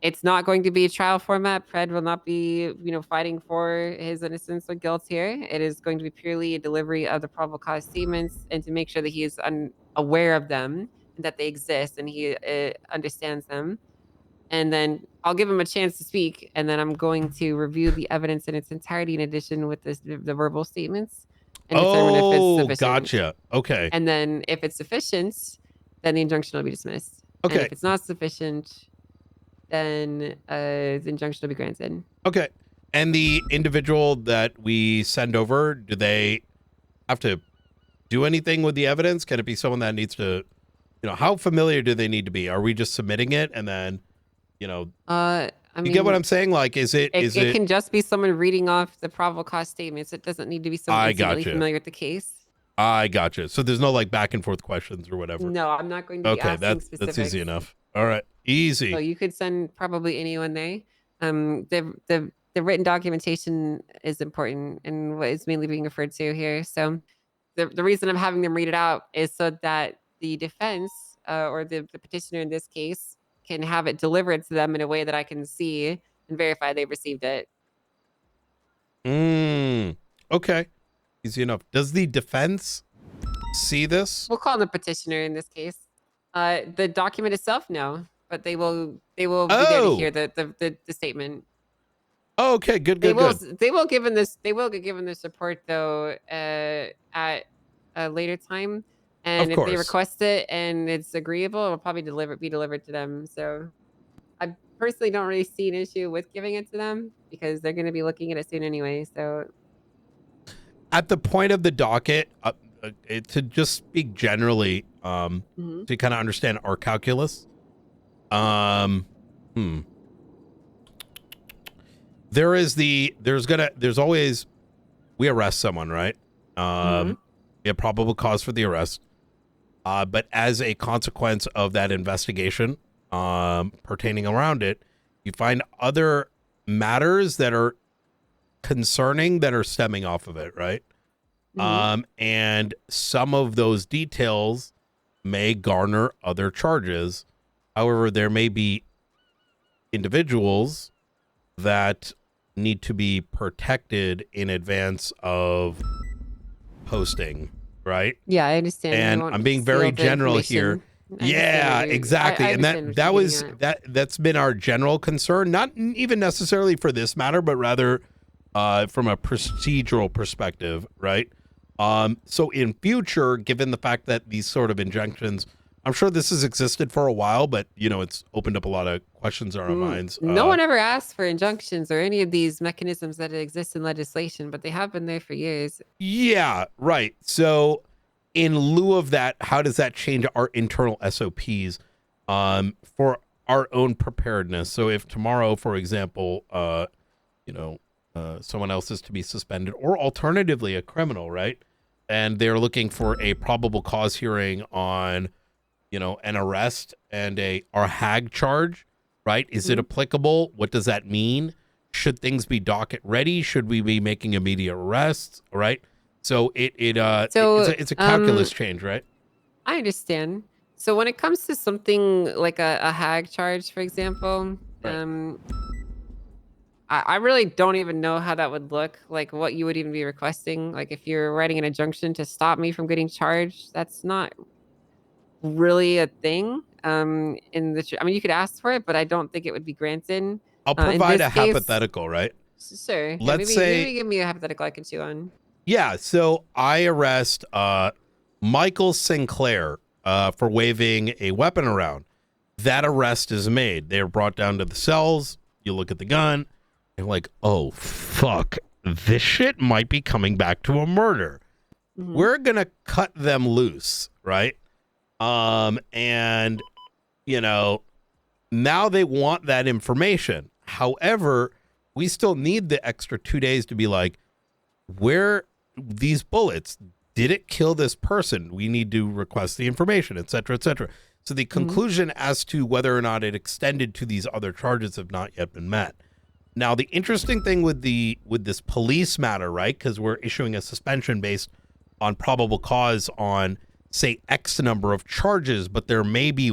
S2: It's not going to be a trial format. Pred will not be, fighting for his innocence or guilt here. It is going to be purely a delivery of the probable cause statements and to make sure that he is aware of them and that they exist and he understands them. And then I'll give him a chance to speak, and then I'm going to review the evidence in its entirety in addition with the verbal statements and determine if it's sufficient.
S1: Gotcha. Okay.
S2: And then if it's sufficient, then the injunction will be dismissed.
S1: Okay.
S2: And if it's not sufficient, then the injunction will be granted.
S1: Okay. And the individual that we send over, do they have to do anything with the evidence? Can it be someone that needs to, how familiar do they need to be? Are we just submitting it and then,
S2: I mean,
S1: you get what I'm saying? Like, it
S2: can just be someone reading off the probable cause statements. It doesn't need to be someone intimately familiar with the case.
S1: I gotcha. So there's no like back and forth questions or whatever.
S2: No, I'm not going to be asking specifics.
S1: That's easy enough. All right, easy.
S2: So you could send probably anyone there. The written documentation is important and what is mainly being referred to here. So the reason I'm having them read it out is so that the defense or the petitioner in this case can have it delivered to them in a way that I can see and verify they've received it.
S1: Okay. Easy enough. Does the defense see this?
S2: We'll call the petitioner in this case. The document itself, no, but they will be there to hear the statement.
S1: Oh, okay, good.
S2: They will get given this report though at a later time. And if they request it and it's agreeable, it will probably be delivered to them. So I personally don't really see an issue with giving it to them because they're going to be looking at it soon anyway. So
S1: at the point of the docket, to just speak generally, to kind of understand our calculus, there's always, we arrest someone, right? We have probable cause for the arrest. But as a consequence of that investigation pertaining around it, you find other matters that are concerning that are stemming off of it, right? And some of those details may garner other charges. However, there may be individuals that need to be protected in advance of posting. Right.
S2: Yeah, I understand.
S1: And I'm being very general here. Yeah, exactly. And that's been our general concern, not even necessarily for this matter, but rather from a procedural perspective. Right. So in future, given the fact that these sort of injunctions, I'm sure this has existed for a while, but it's opened up a lot of questions in our minds.
S2: No one ever asked for injunctions or any of these mechanisms that exist in legislation, but they have been there for years.
S1: Yeah, right. So in lieu of that, how does that change our internal SOPs for our own preparedness? So if tomorrow, for example, someone else is to be suspended, or alternatively a criminal, right? And they're looking for a probable cause hearing on an arrest and our HAG charge, right? Is it applicable? What does that mean? Should things be docket ready? Should we be making immediate arrests? Right? So it's a calculus change, right?
S2: I understand. So when it comes to something like a HAG charge, for example, right. I really don't even know how that would look, like what you would even be requesting. Like if you're writing an injunction to stop me from getting charged, that's not really a thing. You could ask for it, but I don't think it would be granted.
S1: I'll provide a hypothetical, right?
S2: Sure.
S1: Let's say,
S2: maybe give me a hypothetical I can chew on.
S1: Yeah. So I arrest Michael Sinclair for waving a weapon around. That arrest is made. They are brought down to the cells. You look at the gun. You're like, oh, fuck. This shit might be coming back to a murder.
S2: Mhm.
S1: We're going to cut them loose, right? And, you know, now they want that information. However, we still need the extra 2 days to be like, where these bullets, did it kill this person? We need to request the information, et cetera, et cetera. So the conclusion as to whether or not it extended to these other charges have not yet been met. Now, the interesting thing with this police matter, right? Because we're issuing a suspension based on probable cause on, say, X number of charges, but there may be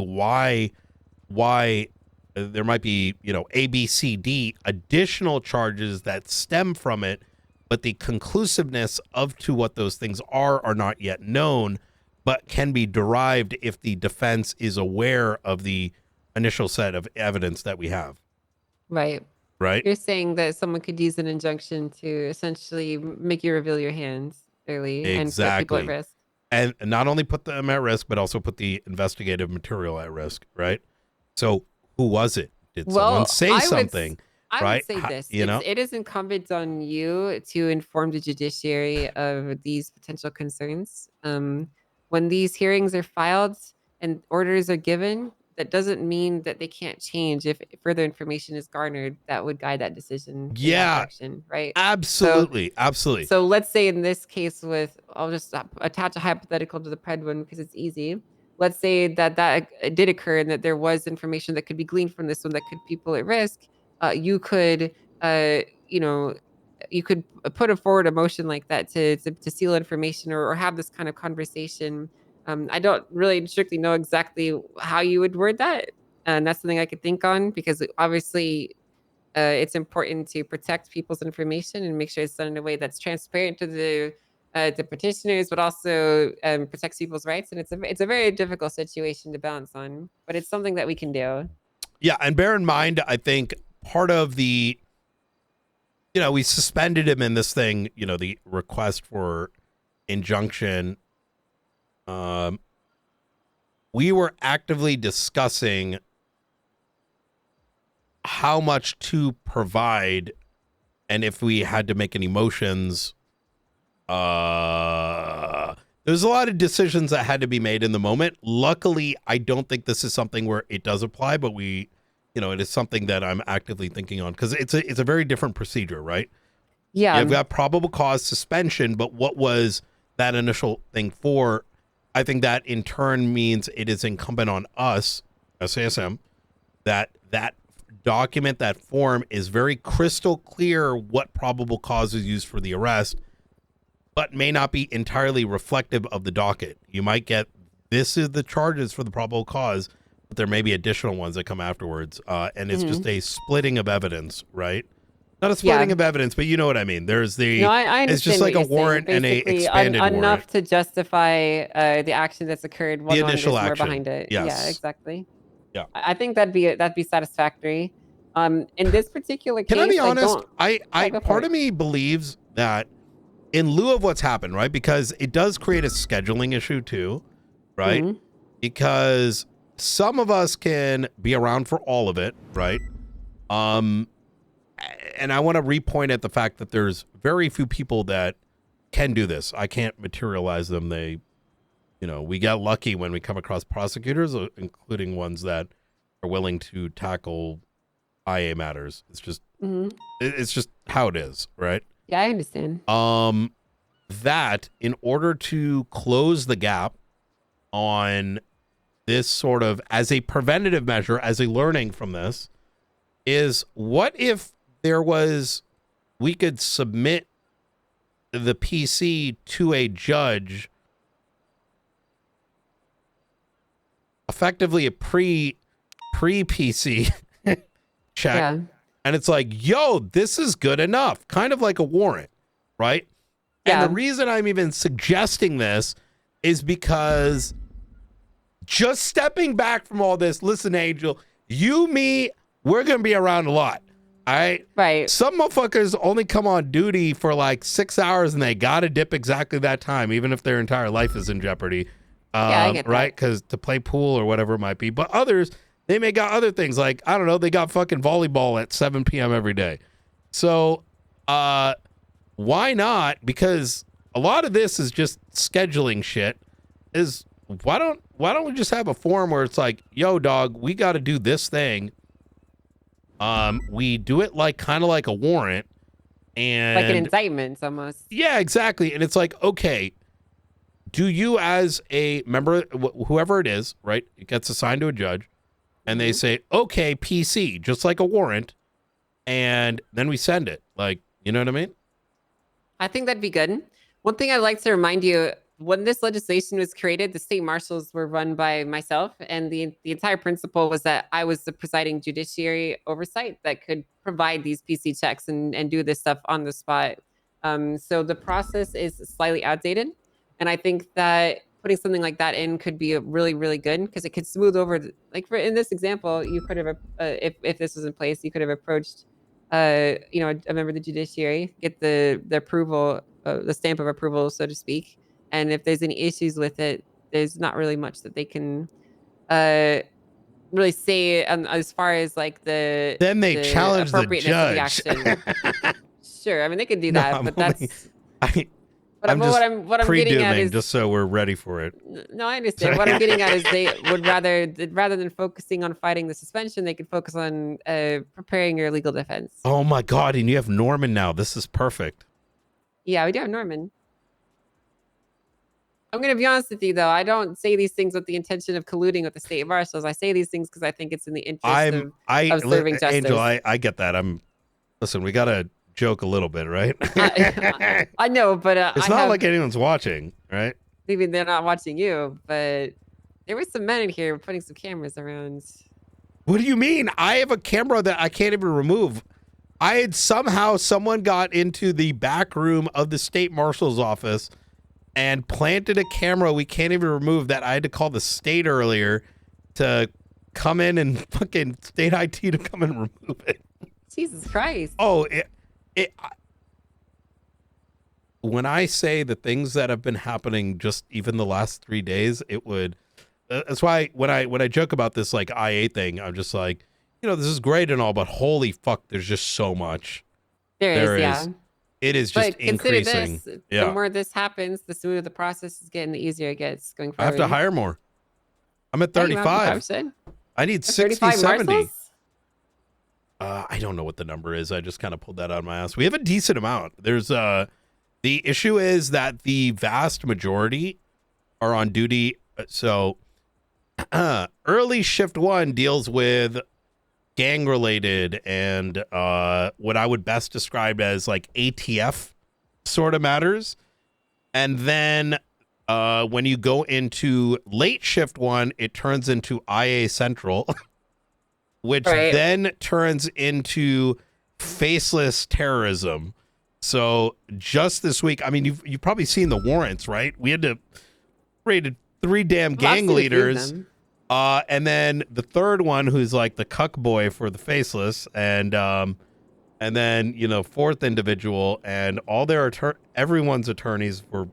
S1: there might be, you know, A, B, C, D additional charges that stem from it, but the conclusiveness of to what those things are not yet known, but can be derived if the defense is aware of the initial set of evidence that we have.
S2: Right.
S1: Right?
S2: You're saying that someone could use an injunction to essentially make you reveal your hands early and put people at
S1: Exactly.
S2: risk.
S1: And not only put them at risk, but also put the investigative material at risk, right? So who was it? Did someone say something?
S2: I
S1: right?
S2: would say this.
S1: You know?
S2: It is incumbent on you to inform the judiciary of these potential concerns. When these hearings are filed and orders are given, that doesn't mean that they can't change if further information is garnered that would guide that decision in that direction, right?
S1: Absolutely. Absolutely.
S2: So let's say in this case I'll just attach a hypothetical to the pred one because it's easy. Let's say that did occur and that there was information that could be gleaned from this one that could put people at risk. You could, you could put forward a motion like that to seal information or have this kind of conversation. I don't really strictly know exactly how you would word that. And that's something I could think on because obviously it's important to protect people's information and make sure it's done in a way that's transparent to the petitioners, but also protects people's rights. And it's a very difficult situation to balance on, but it's something that we can do.
S1: Yeah, and bear in mind, I think part of the, you know, we suspended him in this thing, you know, the request for injunction. We were actively discussing how much to provide and if we had to make any motions. There's a lot of decisions that had to be made in the moment. Luckily, I don't think this is something where it does apply, but it is something that I'm actively thinking on because it's a very different procedure, right?
S2: Yeah.
S1: You've got probable cause suspension, but what was that initial thing for? I think that in turn means it is incumbent on us, SASM, that document, that form is very crystal clear what probable cause is used for the arrest, but may not be entirely reflective of the docket. You might get, this is the charges for the probable cause, but there may be additional ones that come afterwards. And it's just a splitting of evidence, right? Not a splitting of evidence, but you know what I mean. There's the,
S2: I
S1: it's just like a warrant and a expanded warrant.
S2: Enough to justify the action that's occurred.
S1: The initial action.
S2: More behind it.
S1: Yes.
S2: Yeah, exactly.
S1: Yeah.
S2: I think that'd be satisfactory. In this particular case,
S1: can I be honest?
S2: I
S1: part of me believes that in lieu of what's happened, right? Because it does create a scheduling issue too, right?
S2: Mm-hmm.
S1: Because some of us can be around for all of it, right? And I want to repoint at the fact that there's very few people that can do this. I can't materialize them. We get lucky when we come across prosecutors, including ones that are willing to tackle IA matters. It's just, it's just how it is, right?
S2: Yeah, I understand.
S1: That in order to close the gap on this sort of as a preventative measure, as a learning from this, is what if we could submit the PC to a judge, effectively a pre-PC check.
S2: Yeah.
S1: And it's like, yo, this is good enough. Kind of like a warrant, right?
S2: Yeah.
S1: And the reason I'm even suggesting this is because just stepping back from all this, listen, Angel, you, me, we're going to be around a lot.
S2: Right.
S1: Some motherfuckers only come on duty for like 6 hours and they gotta dip exactly that time, even if their entire life is in jeopardy.
S2: Yeah, I get that.
S1: Right? Because to play pool or whatever it might be. But others, they may got other things like, I don't know, they got fucking volleyball at 7 p.m. every day. So why not? Because a lot of this is just scheduling shit. Is why don't we just have a forum where it's like, yo, dog, we got to do this thing. We do it like kind of like a warrant, and
S2: Like an indictment almost.
S1: Yeah, exactly. And it's like, okay, do you as a member, whoever it is, right? It gets assigned to a judge, and they say, okay, PC, just like a warrant, and then we send it. Like, you know what I mean?
S2: I think that'd be good. One thing I'd like to remind you, when this legislation was created, the state marshals were run by myself, and the entire principle was that I was the presiding judiciary oversight that could provide these PC checks and do this stuff on the spot. So the process is slightly outdated, and I think that putting something like that in could be really, really good because it could smooth over. Like in this example, you could have, if this was in place, you could have approached a member of the judiciary, get the approval, the stamp of approval, so to speak. And if there's any issues with it, there's not really much that they can really say as far as like the
S1: challenge the
S2: appropriateness of the
S1: judge.
S2: action. Sure, I mean they can do that, but that's.
S1: I'm
S2: what I'm getting at is
S1: just so we're ready for it.
S2: No, I understand. What I'm getting at is they would rather than focusing on fighting the suspension, they could focus on preparing your legal defense.
S1: Oh my God! And you have Norman now. This is perfect.
S2: Yeah, we do have Norman. I'm going to be honest with you, though. I don't say these things with the intention of colluding with the state marshals. I say these things because I think it's in the interest of serving justice.
S1: Angel, I get that. Listen, we got to joke a little bit, right?
S2: I know, but
S1: it's not like anyone's watching, right?
S2: Maybe they're not watching you, but there were some men in here putting some cameras around.
S1: What do you mean? I have a camera that I can't even remove. Someone got into the back room of the state marshal's office and planted a camera we can't even remove that I had to call the state earlier to come in and fucking state IT to come and remove it.
S2: Jesus Christ.
S1: Oh, when I say the things that have been happening just even the last 3 days, it would, that's why when I joke about this like IA thing, I'm just like, this is great and all, but holy fuck, there's just so much.
S2: There is, yeah.
S1: It is just increasing.
S2: The more this happens, the smoother the process is getting, the easier it gets going forward.
S1: I have to hire more. I'm at 35. I need 60, 70. I don't know what the number is. I just kind of pulled that out of my ass. We have a decent amount. There's the issue is that the vast majority are on duty. So early shift 1 deals with gang related and what I would best describe as like ATF sort of matters. And then when you go into late shift 1, it turns into IA Central, which then turns into faceless terrorism. So just this week, I mean, you've probably seen the warrants, right? We had to raid 3 damn gang leaders. And then the third one, who's like the cuck boy for the faceless, and then fourth individual, and all their everyone's attorneys were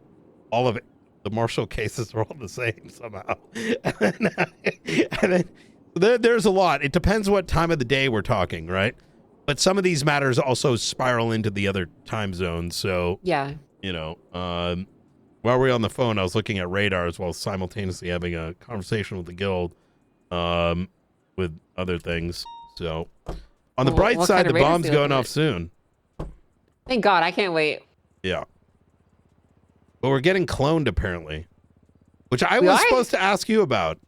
S1: all of it. The Marshall cases are all the same somehow. and then there's a lot. It depends what time of the day we're talking, right? But some of these matters also spiral into the other time zones. So
S2: yeah,
S1: while we're on the phone, I was looking at radars while simultaneously having a conversation with the guild, with other things. So, on the bright side, the bomb's going off soon.
S2: Thank God, I can't wait.
S1: Yeah. But we're getting cloned, apparently. Which I was supposed to ask you about.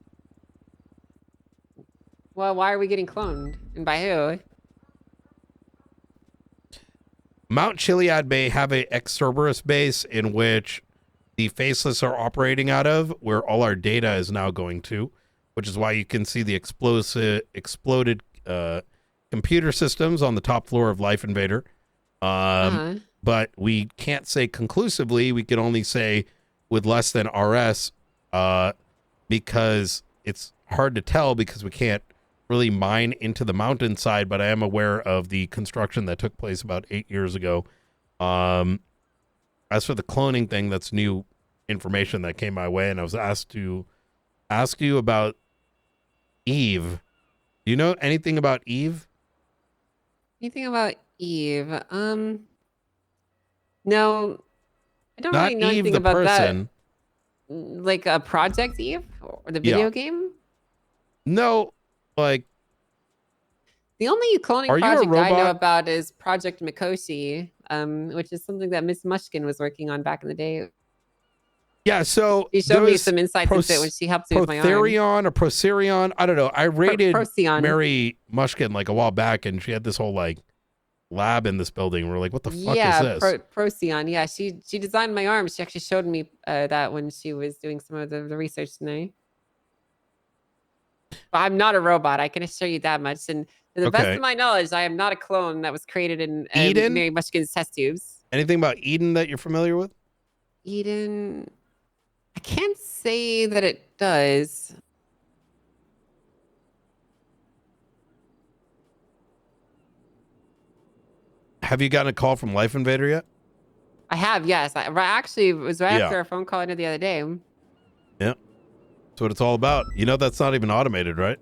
S2: Well, why are we getting cloned? And by who?
S1: Mount Chiliad may have a Cerberus base in which the faceless are operating out of, where all our data is now going to, which is why you can see the exploded computer systems on the top floor of Life Invader. But we can't say conclusively. We can only say with less than RS, because it's hard to tell because we can't really mine into the mountainside, but I am aware of the construction that took place about 8 years ago. As for the cloning thing, that's new information that came my way, and I was asked to ask you about Eve. Do you know anything about Eve?
S2: Anything about Eve? No, I don't
S1: Not
S2: really know
S1: Eve
S2: anything
S1: the
S2: about
S1: person.
S2: that. Like a Project Eve or the video game?
S1: No, like,
S2: The only cloning
S1: are you a
S2: project I know
S1: robot?
S2: about is Project Mikoshi, which is something that Miss Mushkin was working on back in the day.
S1: Yeah, so
S2: She showed me some insights into it when she helped me with my arm.
S1: Protherion or Procerion, I don't know. I raided
S2: Procyon.
S1: Mary Mushkin like a while back, and she had this whole like lab in this building. We're like, what the fuck is this?
S2: Procyon. Yeah, she designed my arm. She actually showed me that when she was doing some of the research tonight. But I'm not a robot. I can assure you that much. And to the best of my knowledge, I am not a clone that was created in Mary Mushkin's test tubes.
S1: Anything about Eden that you're familiar with?
S2: Eden, I can't say that it does.
S1: Have you gotten a call from Life Invader yet?
S2: I have, yes. Actually, it was right after a phone call the other day.
S1: Yeah. That's what it's all about. You know, that's not even automated, right?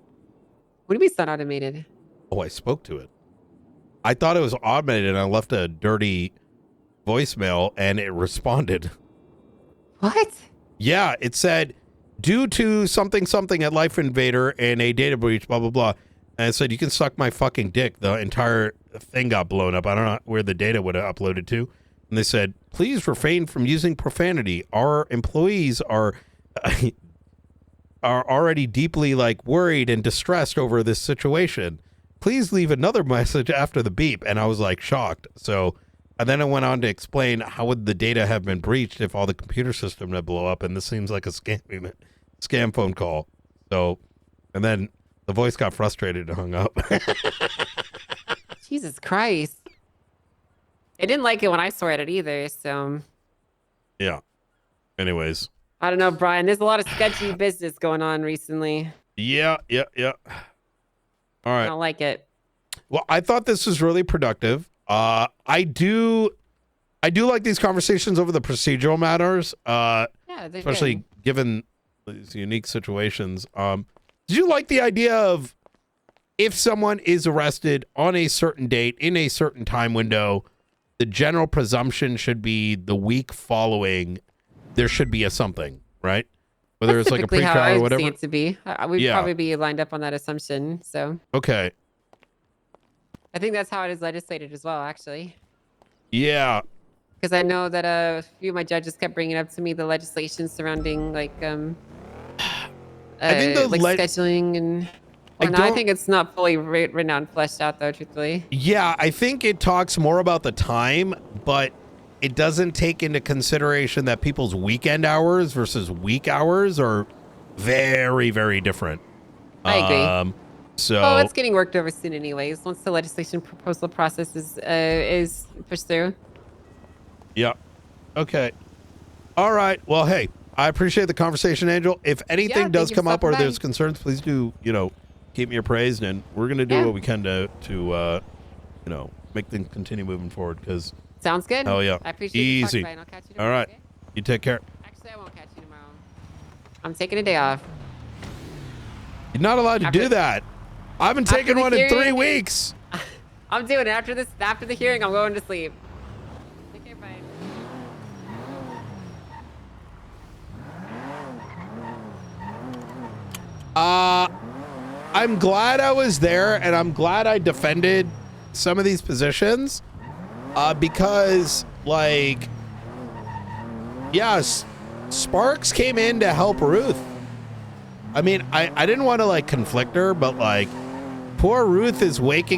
S2: What do you mean it's not automated?
S1: Oh, I spoke to it. I thought it was automated, and I left a dirty voicemail, and it responded.
S2: What?
S1: Yeah, it said, due to something at Life Invader and a data breach, blah, blah, blah. And it said, you can suck my fucking dick. The entire thing got blown up. I don't know where the data would have uploaded to. And they said, please refrain from using profanity. Our employees are already deeply like worried and distressed over this situation. Please leave another message after the beep. And I was like shocked. So, and then I went on to explain how would the data have been breached if all the computer system would blow up. And this seems like a scam phone call. So, and then the voice got frustrated and hung up.
S2: Jesus Christ. I didn't like it when I saw it either, so.
S1: Yeah. Anyways.
S2: I don't know, Brian. There's a lot of sketchy business going on recently.
S1: Yeah. All right.
S2: I don't like it.
S1: Well, I thought this was really productive. I do like these conversations over the procedural matters. Yeah, especially
S2: good.
S1: Given these unique situations. Did you like the idea of if someone is arrested on a certain date in a certain time window, the general presumption should be the week following there should be a something, right? Whether it's like a pre-trial or whatever.
S2: It to be. We'd probably be lined up on that assumption. So.
S1: Okay.
S2: I think that's how it is legislated as well, actually.
S1: Yeah.
S2: Because I know that a few of my judges kept bringing up to me the legislation surrounding like
S1: I think the
S2: scheduling and. I think it's not fully written out and fleshed out, though, truthfully. Yeah,
S1: I think it talks more about the time, but it doesn't take into consideration that people's weekend hours versus week hours are very, very different.
S2: I agree.
S1: So
S2: it's getting worked over soon anyways, once the legislation proposal process is pushed through.
S1: Yeah. Okay. All right. Well, hey, I appreciate the conversation, Angel. If anything does come up or there's concerns, please do, keep me appraised, and we're going to do what we can to make things continue moving forward, because
S2: sounds good.
S1: Oh yeah.
S2: I appreciate
S1: Easy.
S2: You talking, I'll catch you tomorrow.
S1: All right. Okay? You take care.
S2: Actually, I won't catch you tomorrow. I'm taking a day off.
S1: You're not allowed to do that. I haven't taken one in 3 weeks.
S2: I'm doing it after the hearing. I'm going to sleep. Take care, bye.
S1: I'm glad I was there, and I'm glad I defended some of these positions, because, like, yes, Sparks came in to help Ruth. I mean, I didn't want to, like, conflict her, but, like, poor Ruth is waking up